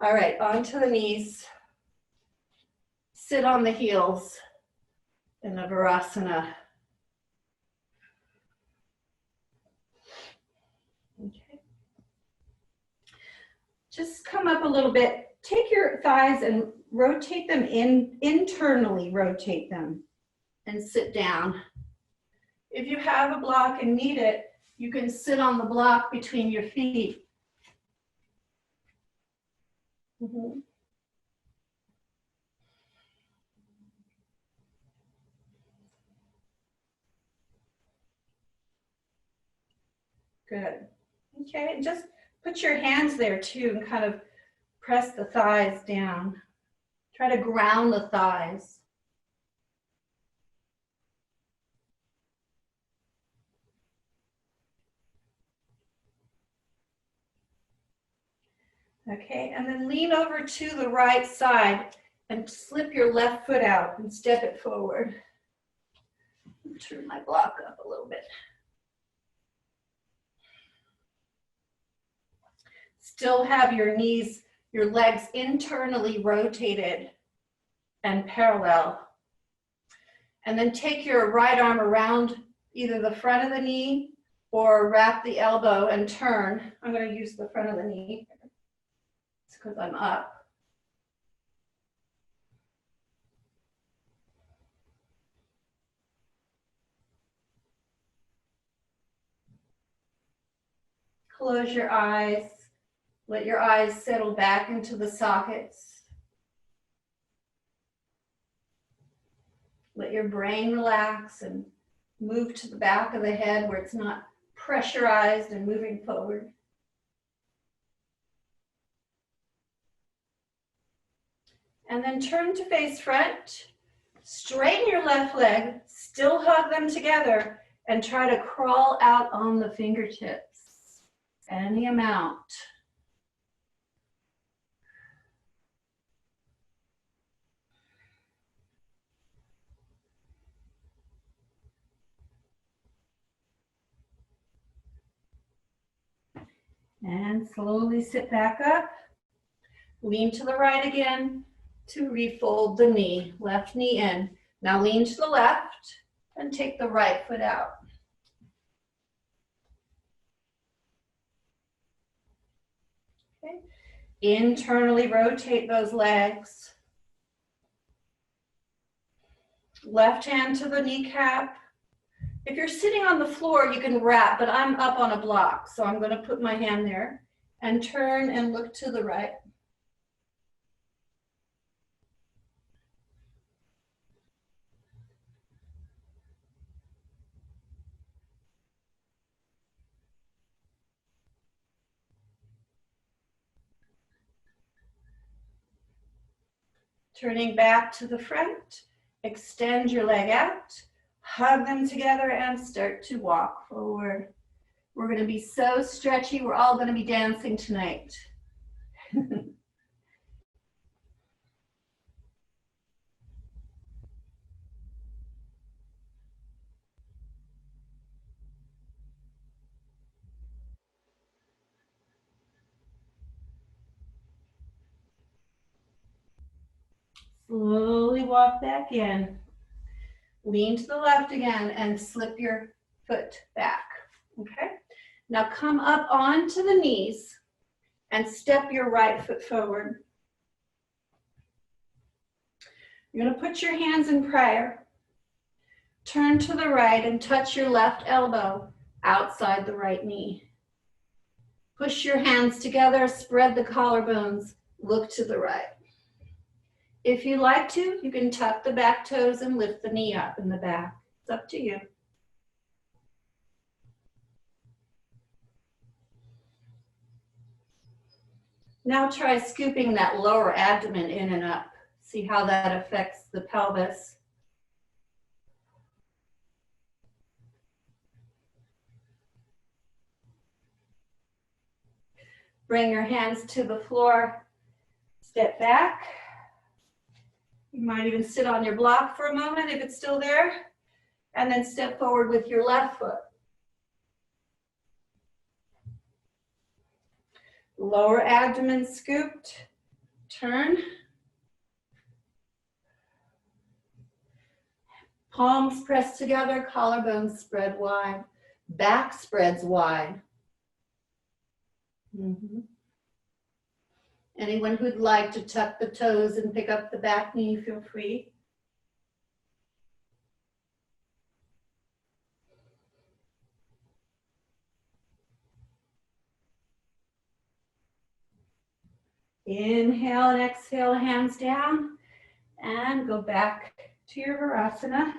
All right, onto the knees. Sit on the heels in the Virasana. Okay. Just come up a little bit. Take your thighs and rotate them internally rotate them and sit down. If you have a block and need it, you can sit on the block between your feet. Mm-hmm. Good. Okay, and just put your hands there too and kind of press the thighs down. Try to ground the thighs. Okay, and then lean over to the right side and slip your left foot out and step it forward. Turn my block up a little bit. Still have your knees, your legs internally rotated and parallel. And then take your right arm around either the front of the knee or wrap the elbow and turn. I'm going to use the front of the knee. It's because I'm up. Close your eyes. Let your eyes settle back into the sockets. Let your brain relax and move to the back of the head where it's not pressurized and moving forward. And then turn to face front. Straighten your left leg, still hug them together, and try to crawl out on the fingertips. Any amount. And slowly sit back up. Lean to the right again to refold the knee. Left knee in. Now lean to the left and take the right foot out. Okay. Internally rotate those legs. Left hand to the kneecap. If you're sitting on the floor, you can wrap, but I'm up on a block, so I'm going to put my hand there and turn and look to the right. Turning back to the front, extend your leg out, hug them together and start to walk forward. We're going to be so stretchy, we're all going to be dancing tonight. Slowly walk back in. Lean to the left again and slip your foot back, okay? Now come up onto the knees and step your right foot forward. You're gonna put your hands in prayer. Turn to the right and touch your left elbow outside the right knee. Push your hands together, spread the collarbones, look to the right. If you like to, you can tuck the back toes and lift the knee up in the back. It's up to you. Now try scooping that lower abdomen in and up. See how that affects the pelvis. Bring your hands to the floor. Step back. You might even sit on your block for a moment if it's still there. And then step forward with your left foot. Lower abdomen scooped. Turn. Palms pressed together, collarbones spread wide. Back spreads wide. Anyone who'd like to tuck the toes and pick up the back knee, feel free. Inhale and exhale, hands down, and go back to your Virasana.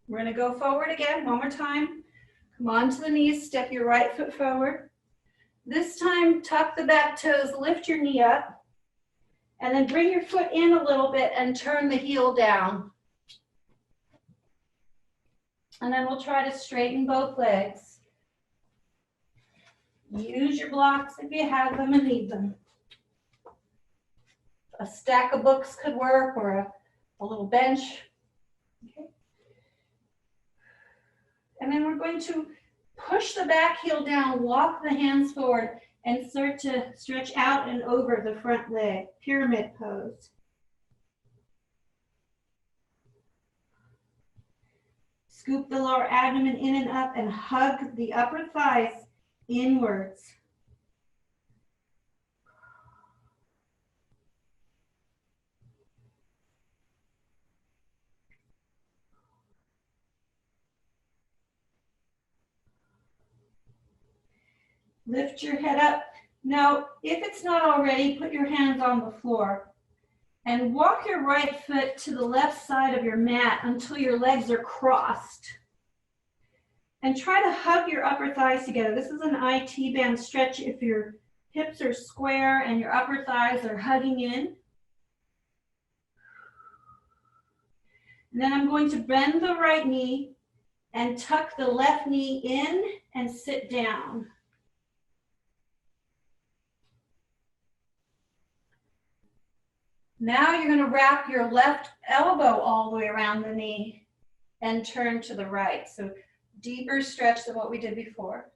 We're going to go forward again, one more time. Come on to the knees, step your right foot forward. This time, tuck the back toes, lift your knee up, and then bring your foot in a little bit and turn the heel down. And then we'll try to straighten both legs. Use your blocks if you have them and need them. A stack of books could work, or a little bench. Okay. And then we're going to push the back heel down, walk the hands forward, and start to stretch out and over the front leg, pyramid pose. Scoop the lower abdomen in and up and hug the upper thighs inwards. Lift your head up. Now, if it's not already, put your hands on the floor and walk your right foot to the left side of your mat until your legs are crossed. And try to hug your upper thighs together. This is an IT band stretch if your hips are square and your upper thighs are hugging in. And then I'm going to bend the right knee and tuck the left knee in and sit down. Now you're going to wrap your left elbow all the way around the knee and turn to the right. So deeper stretch than what we did before.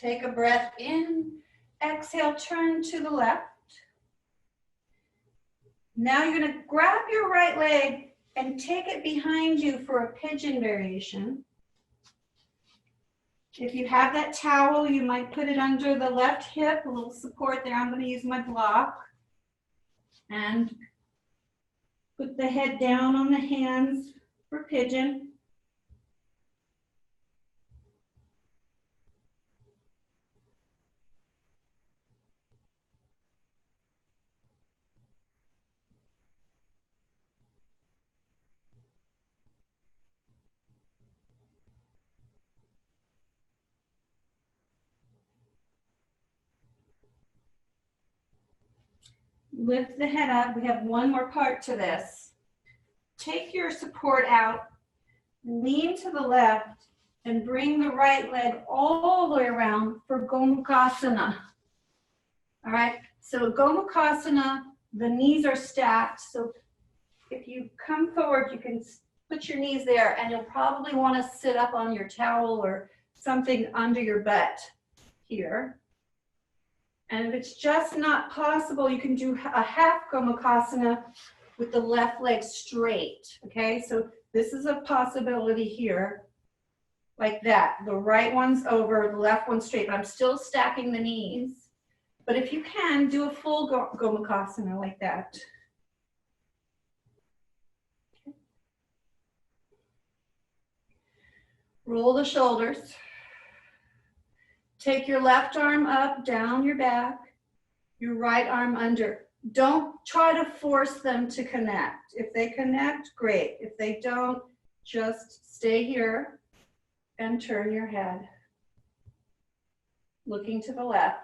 Take a breath in. Exhale, turn to the left. Now you're going to grab your right leg and take it behind you for a pigeon variation. If you have that towel, you might put it under the left hip, a little support there. I'm going to use my block. And put the head down on the hands for pigeon. Lift the head up. We have one more part to this. Take your support out, lean to the left, and bring the right leg all the way around for Gomukhasana. All right, so Gomukhasana, the knees are stacked. So if you come forward, you can put your knees there, and you'll probably want to sit up on your towel or something under your butt here. And if it's just not possible, you can do a half Gomukhasana with the left leg straight, okay? So this is a possibility here, like that. The right one's over, the left one's straight, but I'm still stacking the knees. But if you can, do a full Gomukhasana like that. Okay. Roll the shoulders. Take your left arm up, down your back, your right arm under. Don't try to force them to connect. If they connect, great. If they don't, just stay here and turn your head, looking to the left.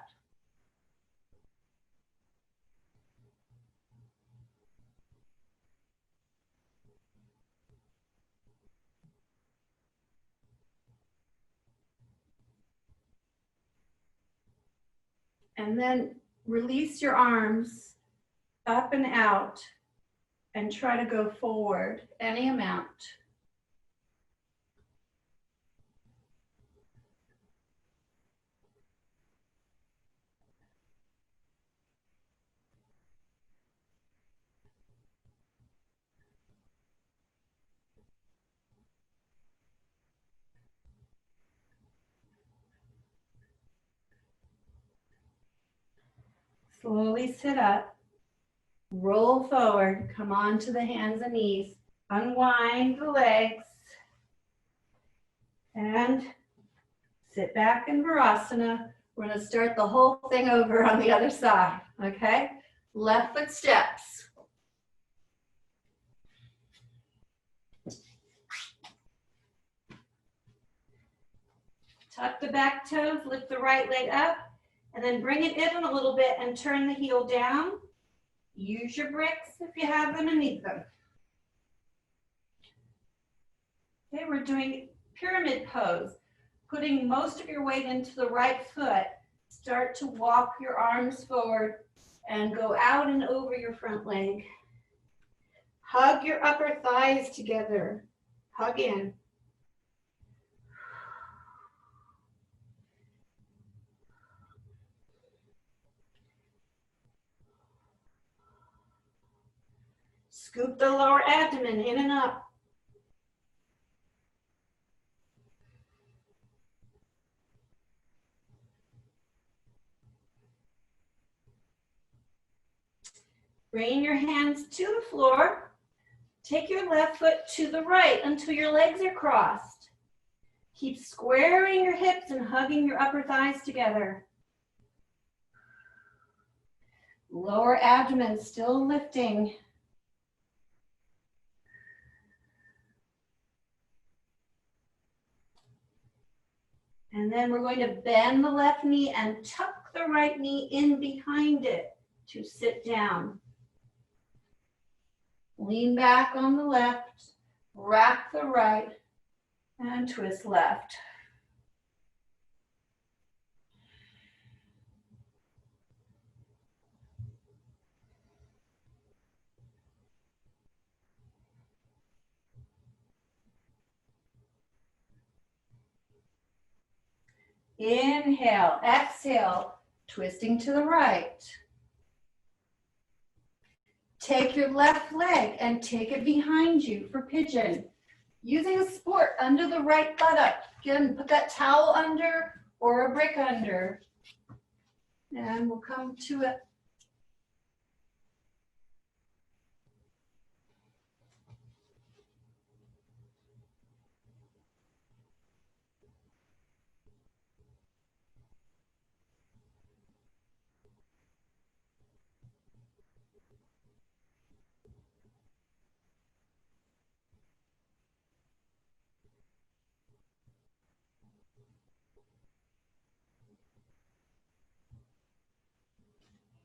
And then release your arms up and out and try to go forward any amount. Slowly sit up, roll forward, come onto the hands and knees, unwind the legs, and sit back in Virasana. We're going to start the whole thing over on the other side, okay? Left foot steps. Tuck the back toes, lift the right leg up, and then bring it in a little bit and turn the heel down. Use your bricks if you have them and need them. Okay, we're doing pyramid pose. Putting most of your weight into the right foot. Start to walk your arms forward and go out and over your front leg. Hug your upper thighs together. Hug in. Scoop the lower abdomen in and up. Bring your hands to the floor. Take your left foot to the right until your legs are crossed. Keep squaring your hips and hugging your upper thighs together. Lower abdomen still lifting. And then we're going to bend the left knee and tuck the right knee in behind it to sit down. Lean back on the left, wrap the right, and twist left. Inhale, exhale, twisting to the right. Take your left leg and take it behind you for pigeon. Using a support under the right buttock. Again, put that towel under or a brick under. And we'll come to it.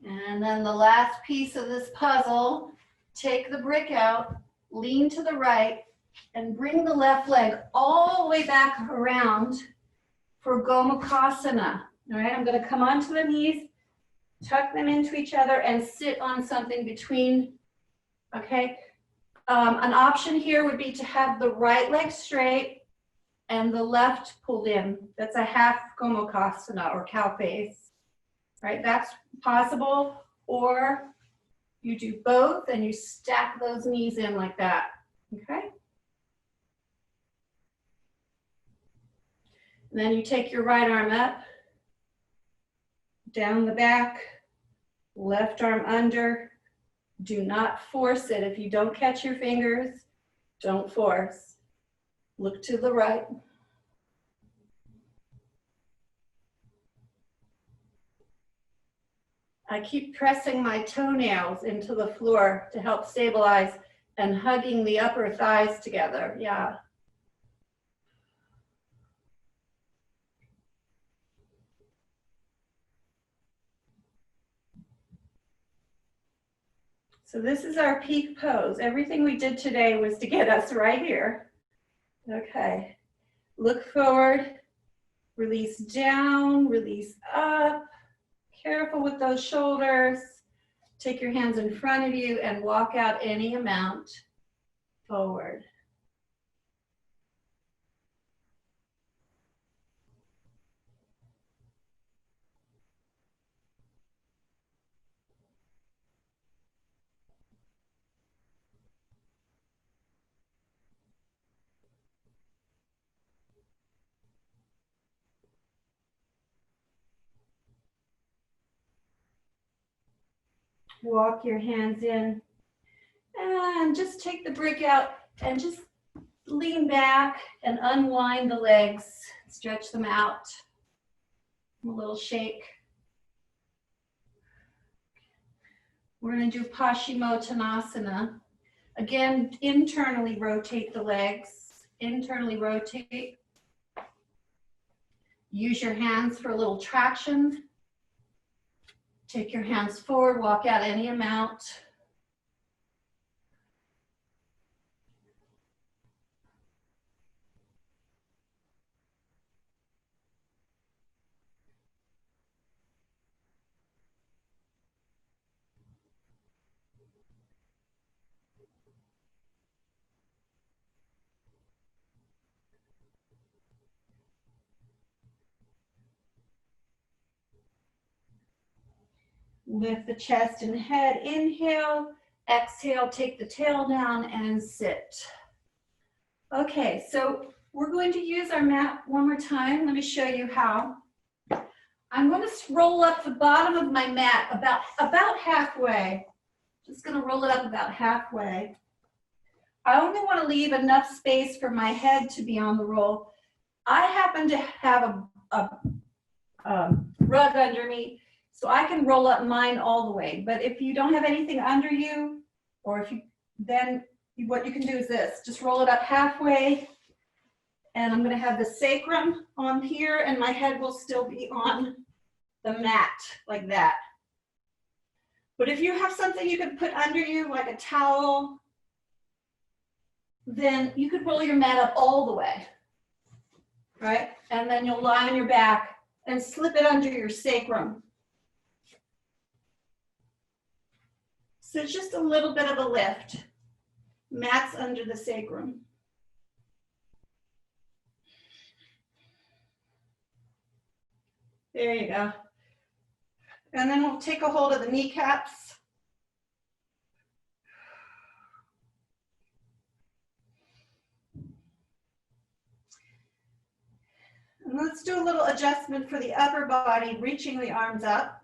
And then the last piece of this puzzle, take the brick out, lean to the right, and bring the left leg all the way back around for Gomukhasana. All right, I'm going to come onto the knees, tuck them into each other, and sit on something between, okay? An option here would be to have the right leg straight and the left pulled in. That's a half Gomukhasana or cow face, right? That's possible. Or you do both and you stack those knees in like that, okay? And then you take your right arm up, down the back, left arm under. Do not force it. If you don't catch your fingers, don't force. Look to the right. I keep pressing my toenails into the floor to help stabilize and hugging the upper thighs together. Yeah. So this is our peak pose. Everything we did today was to get us right here. Okay. Look forward, release down, release up. Careful with those shoulders. Take your hands in front of you and walk out any amount forward. Walk your hands in and just take the brick out and just lean back and unwind the legs. Stretch them out. A little shake. We're going to do Paschimottanasana. Again, internally rotate the legs. Internally rotate. Use your hands for a little traction. Take your hands forward, walk out any amount. Lift the chest and head, inhale, exhale, take the tail down and sit. Okay, so we're going to use our mat one more time. Let me show you how. I'm going to roll up the bottom of my mat about halfway. Just going to roll it up about halfway. I only want to leave enough space for my head to be on the roll. I happen to have a rug under me, so I can roll up mine all the way. But if you don't have anything under you, or if you, then what you can do is this, just roll it up halfway, and I'm gonna have the sacrum on here, and my head will still be on the mat, like that. But if you have something you could put under you, like a towel, then you could roll your mat up all the way, right? And then you'll lie on your back and slip it under your sacrum. So it's just a little bit of a lift. Mat's under the sacrum. There you go. And then we'll take a hold of the kneecaps. And let's do a little adjustment for the upper body, reaching the arms up,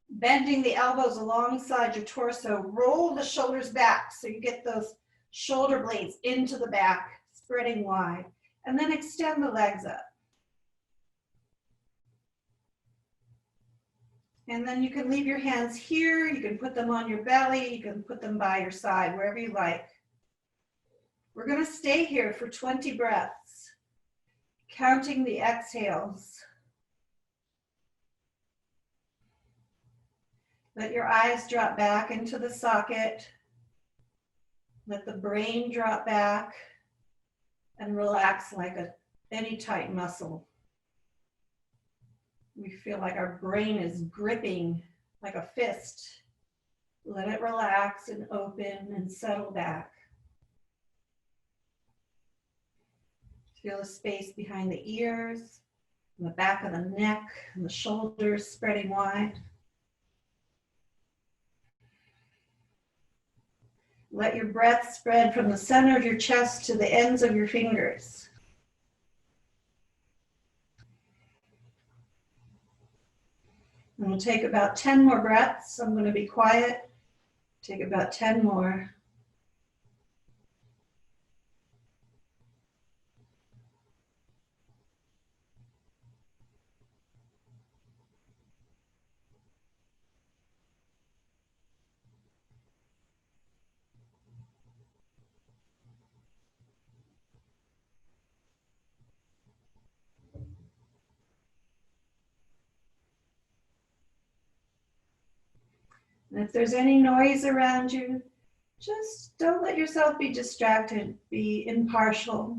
bending the elbows alongside your torso. Roll the shoulders back so you get those shoulder blades into the back, spreading wide. And then extend the legs up. And then you can leave your hands here. You can put them on your belly. You can put them by your side, wherever you like. We're going to stay here for 20 breaths, counting the exhales. Let your eyes drop back into the socket. Let the brain drop back and relax like any tight muscle. We feel like our brain is gripping like a fist. Let it relax and open and settle back. Feel the space behind the ears, and the back of the neck, and the shoulders spreading wide. Let your breath spread from the center of your chest to the ends of your fingers. And we'll take about 10 more breaths. I'm going to be quiet. Take about 10 more. And if there's any noise around you, just don't let yourself be distracted. Be impartial.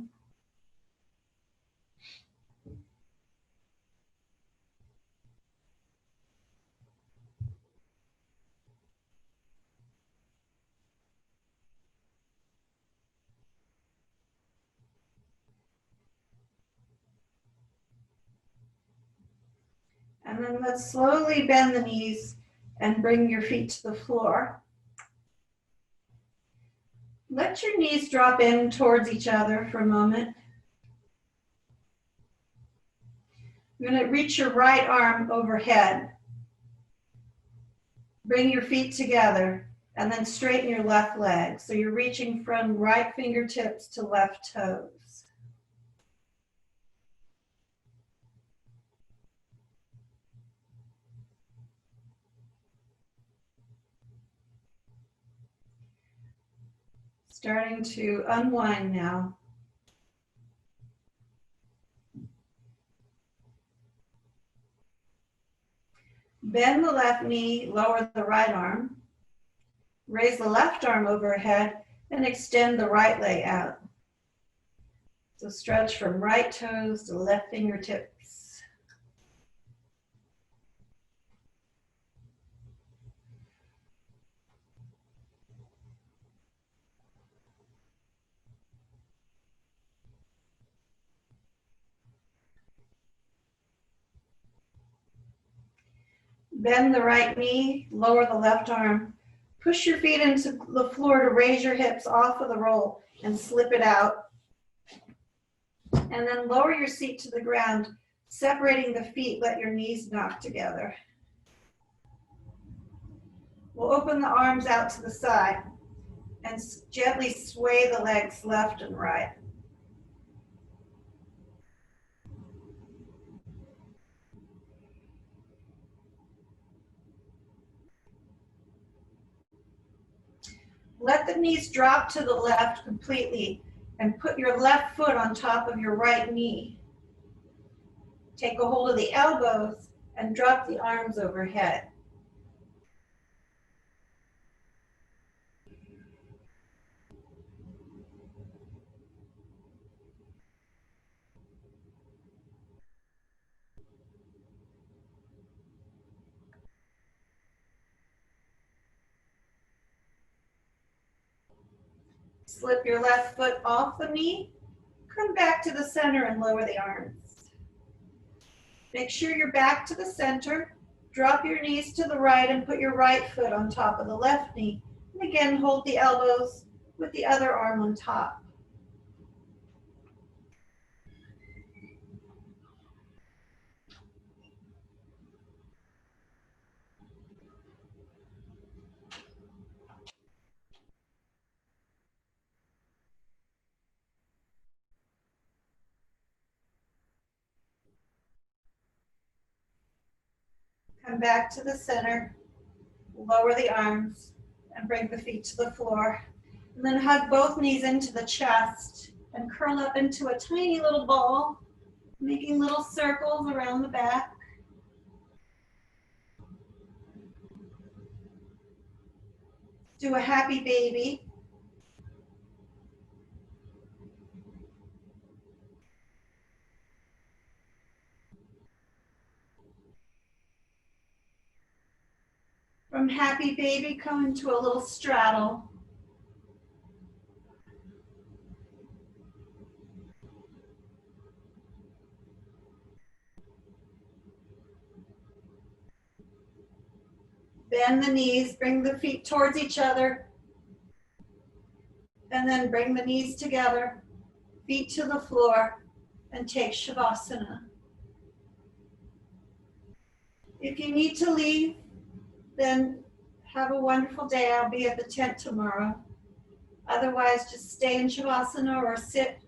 And then let's slowly bend the knees and bring your feet to the floor. Let your knees drop in towards each other for a moment. You're going to reach your right arm overhead. Bring your feet together and then straighten your left leg. So you're reaching from right fingertips to left toes. Starting to unwind now. Bend the left knee, lower the right arm. Raise the left arm overhead and extend the right leg out. So stretch from right toes to left fingertips. Bend the right knee, lower the left arm. Push your feet into the floor to raise your hips off of the roll and slip it out. And then lower your seat to the ground, separating the feet, let your knees knock together. We'll open the arms out to the side and gently sway the legs left and right. Let the knees drop to the left completely and put your left foot on top of your right knee. Take a hold of the elbows and drop the arms overhead. Slip your left foot off the knee. Come back to the center and lower the arms. Make sure you're back to the center. Drop your knees to the right and put your right foot on top of the left knee. And again, hold the elbows with the other arm on top. Come back to the center. Lower the arms and bring the feet to the floor. And then hug both knees into the chest and curl up into a tiny little ball, making little circles around the back. Do a happy baby. From happy baby, come into a little straddle. Bend the knees, bring the feet towards each other, and then bring the knees together, feet to the floor, and take Shavasana. If you need to leave, then have a wonderful day. I'll be at the tent tomorrow. Otherwise, just stay in Shavasana or sit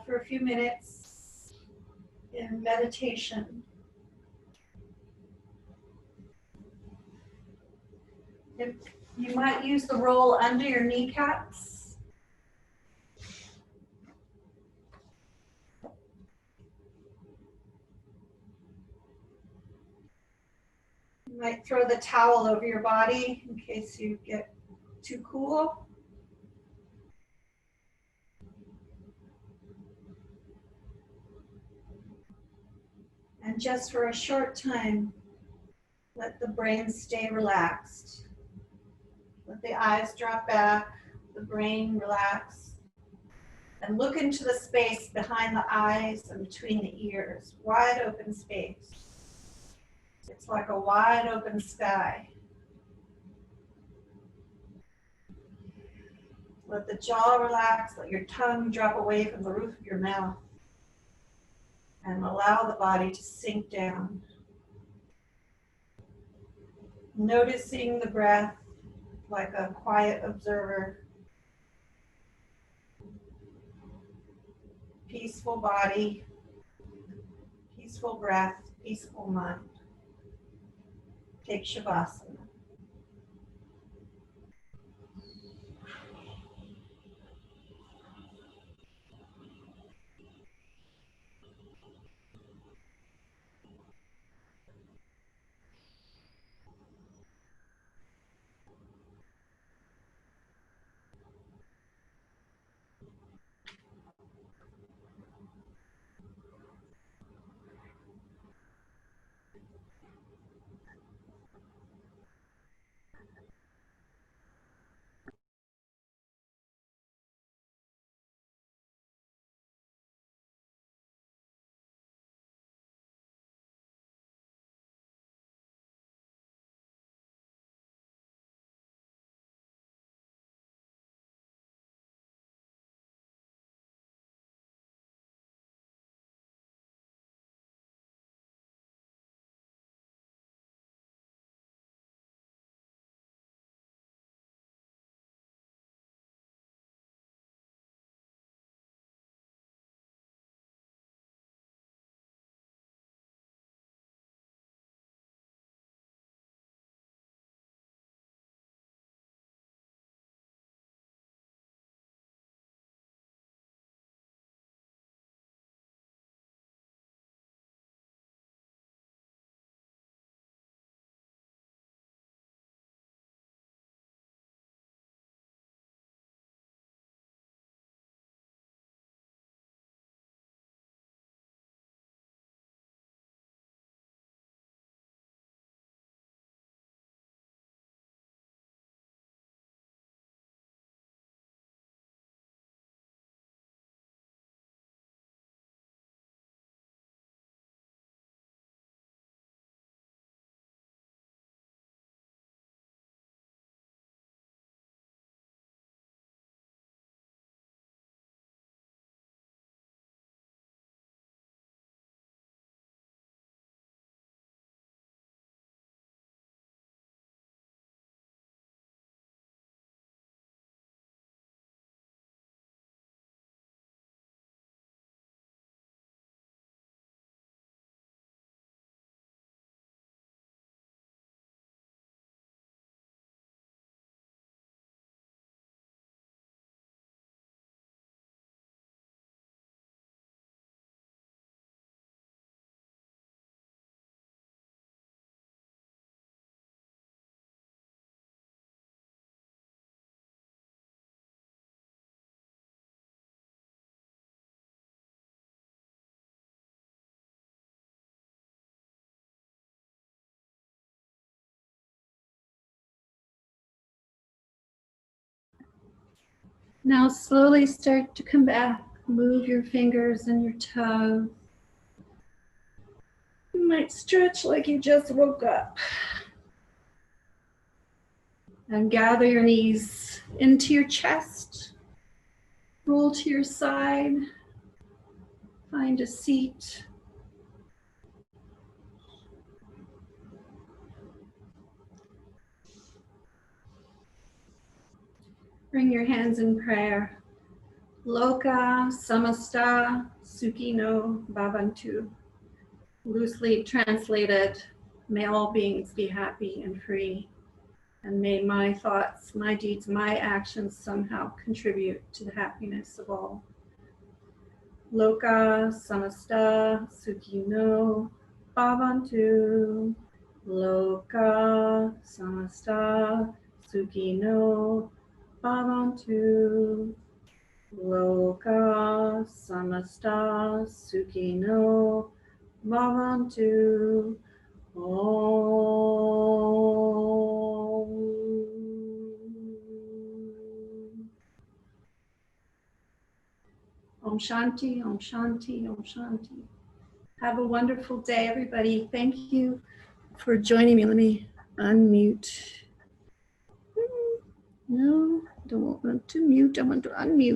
for a few minutes in meditation. If you might use the roll under your kneecaps. You might throw the towel over your body in case you get too cool. And just for a short time, let the brain stay relaxed. Let the eyes drop back, the brain relax. And look into the space behind the eyes and between the ears, wide open space. It's like a wide open sky. Let the jaw relax, let your tongue drop away from the roof of your mouth. And allow the body to sink down. Noticing the breath like a quiet observer. Peaceful body, peaceful breath, peaceful mind. Take Shavasana. Now slowly start to come back. Move your fingers and your toes. You might stretch like you just woke up. And gather your knees into your chest. Roll to your side. Find a seat. Bring your hands in prayer. Loka samasta sukhino bhavantu. Loosely translated, may all beings be happy and free. And may my thoughts, my deeds, my actions somehow contribute to the happiness of all. Loka samasta sukhino bhavantu. Loka samasta sukhino bhavantu. Loka samasta sukhino bhavantu. Om Shanti, Om Shanti, Om Shanti. Have a wonderful day, everybody. Thank you for joining me. Let me unmute. No, don't want to mute. I want to unmute.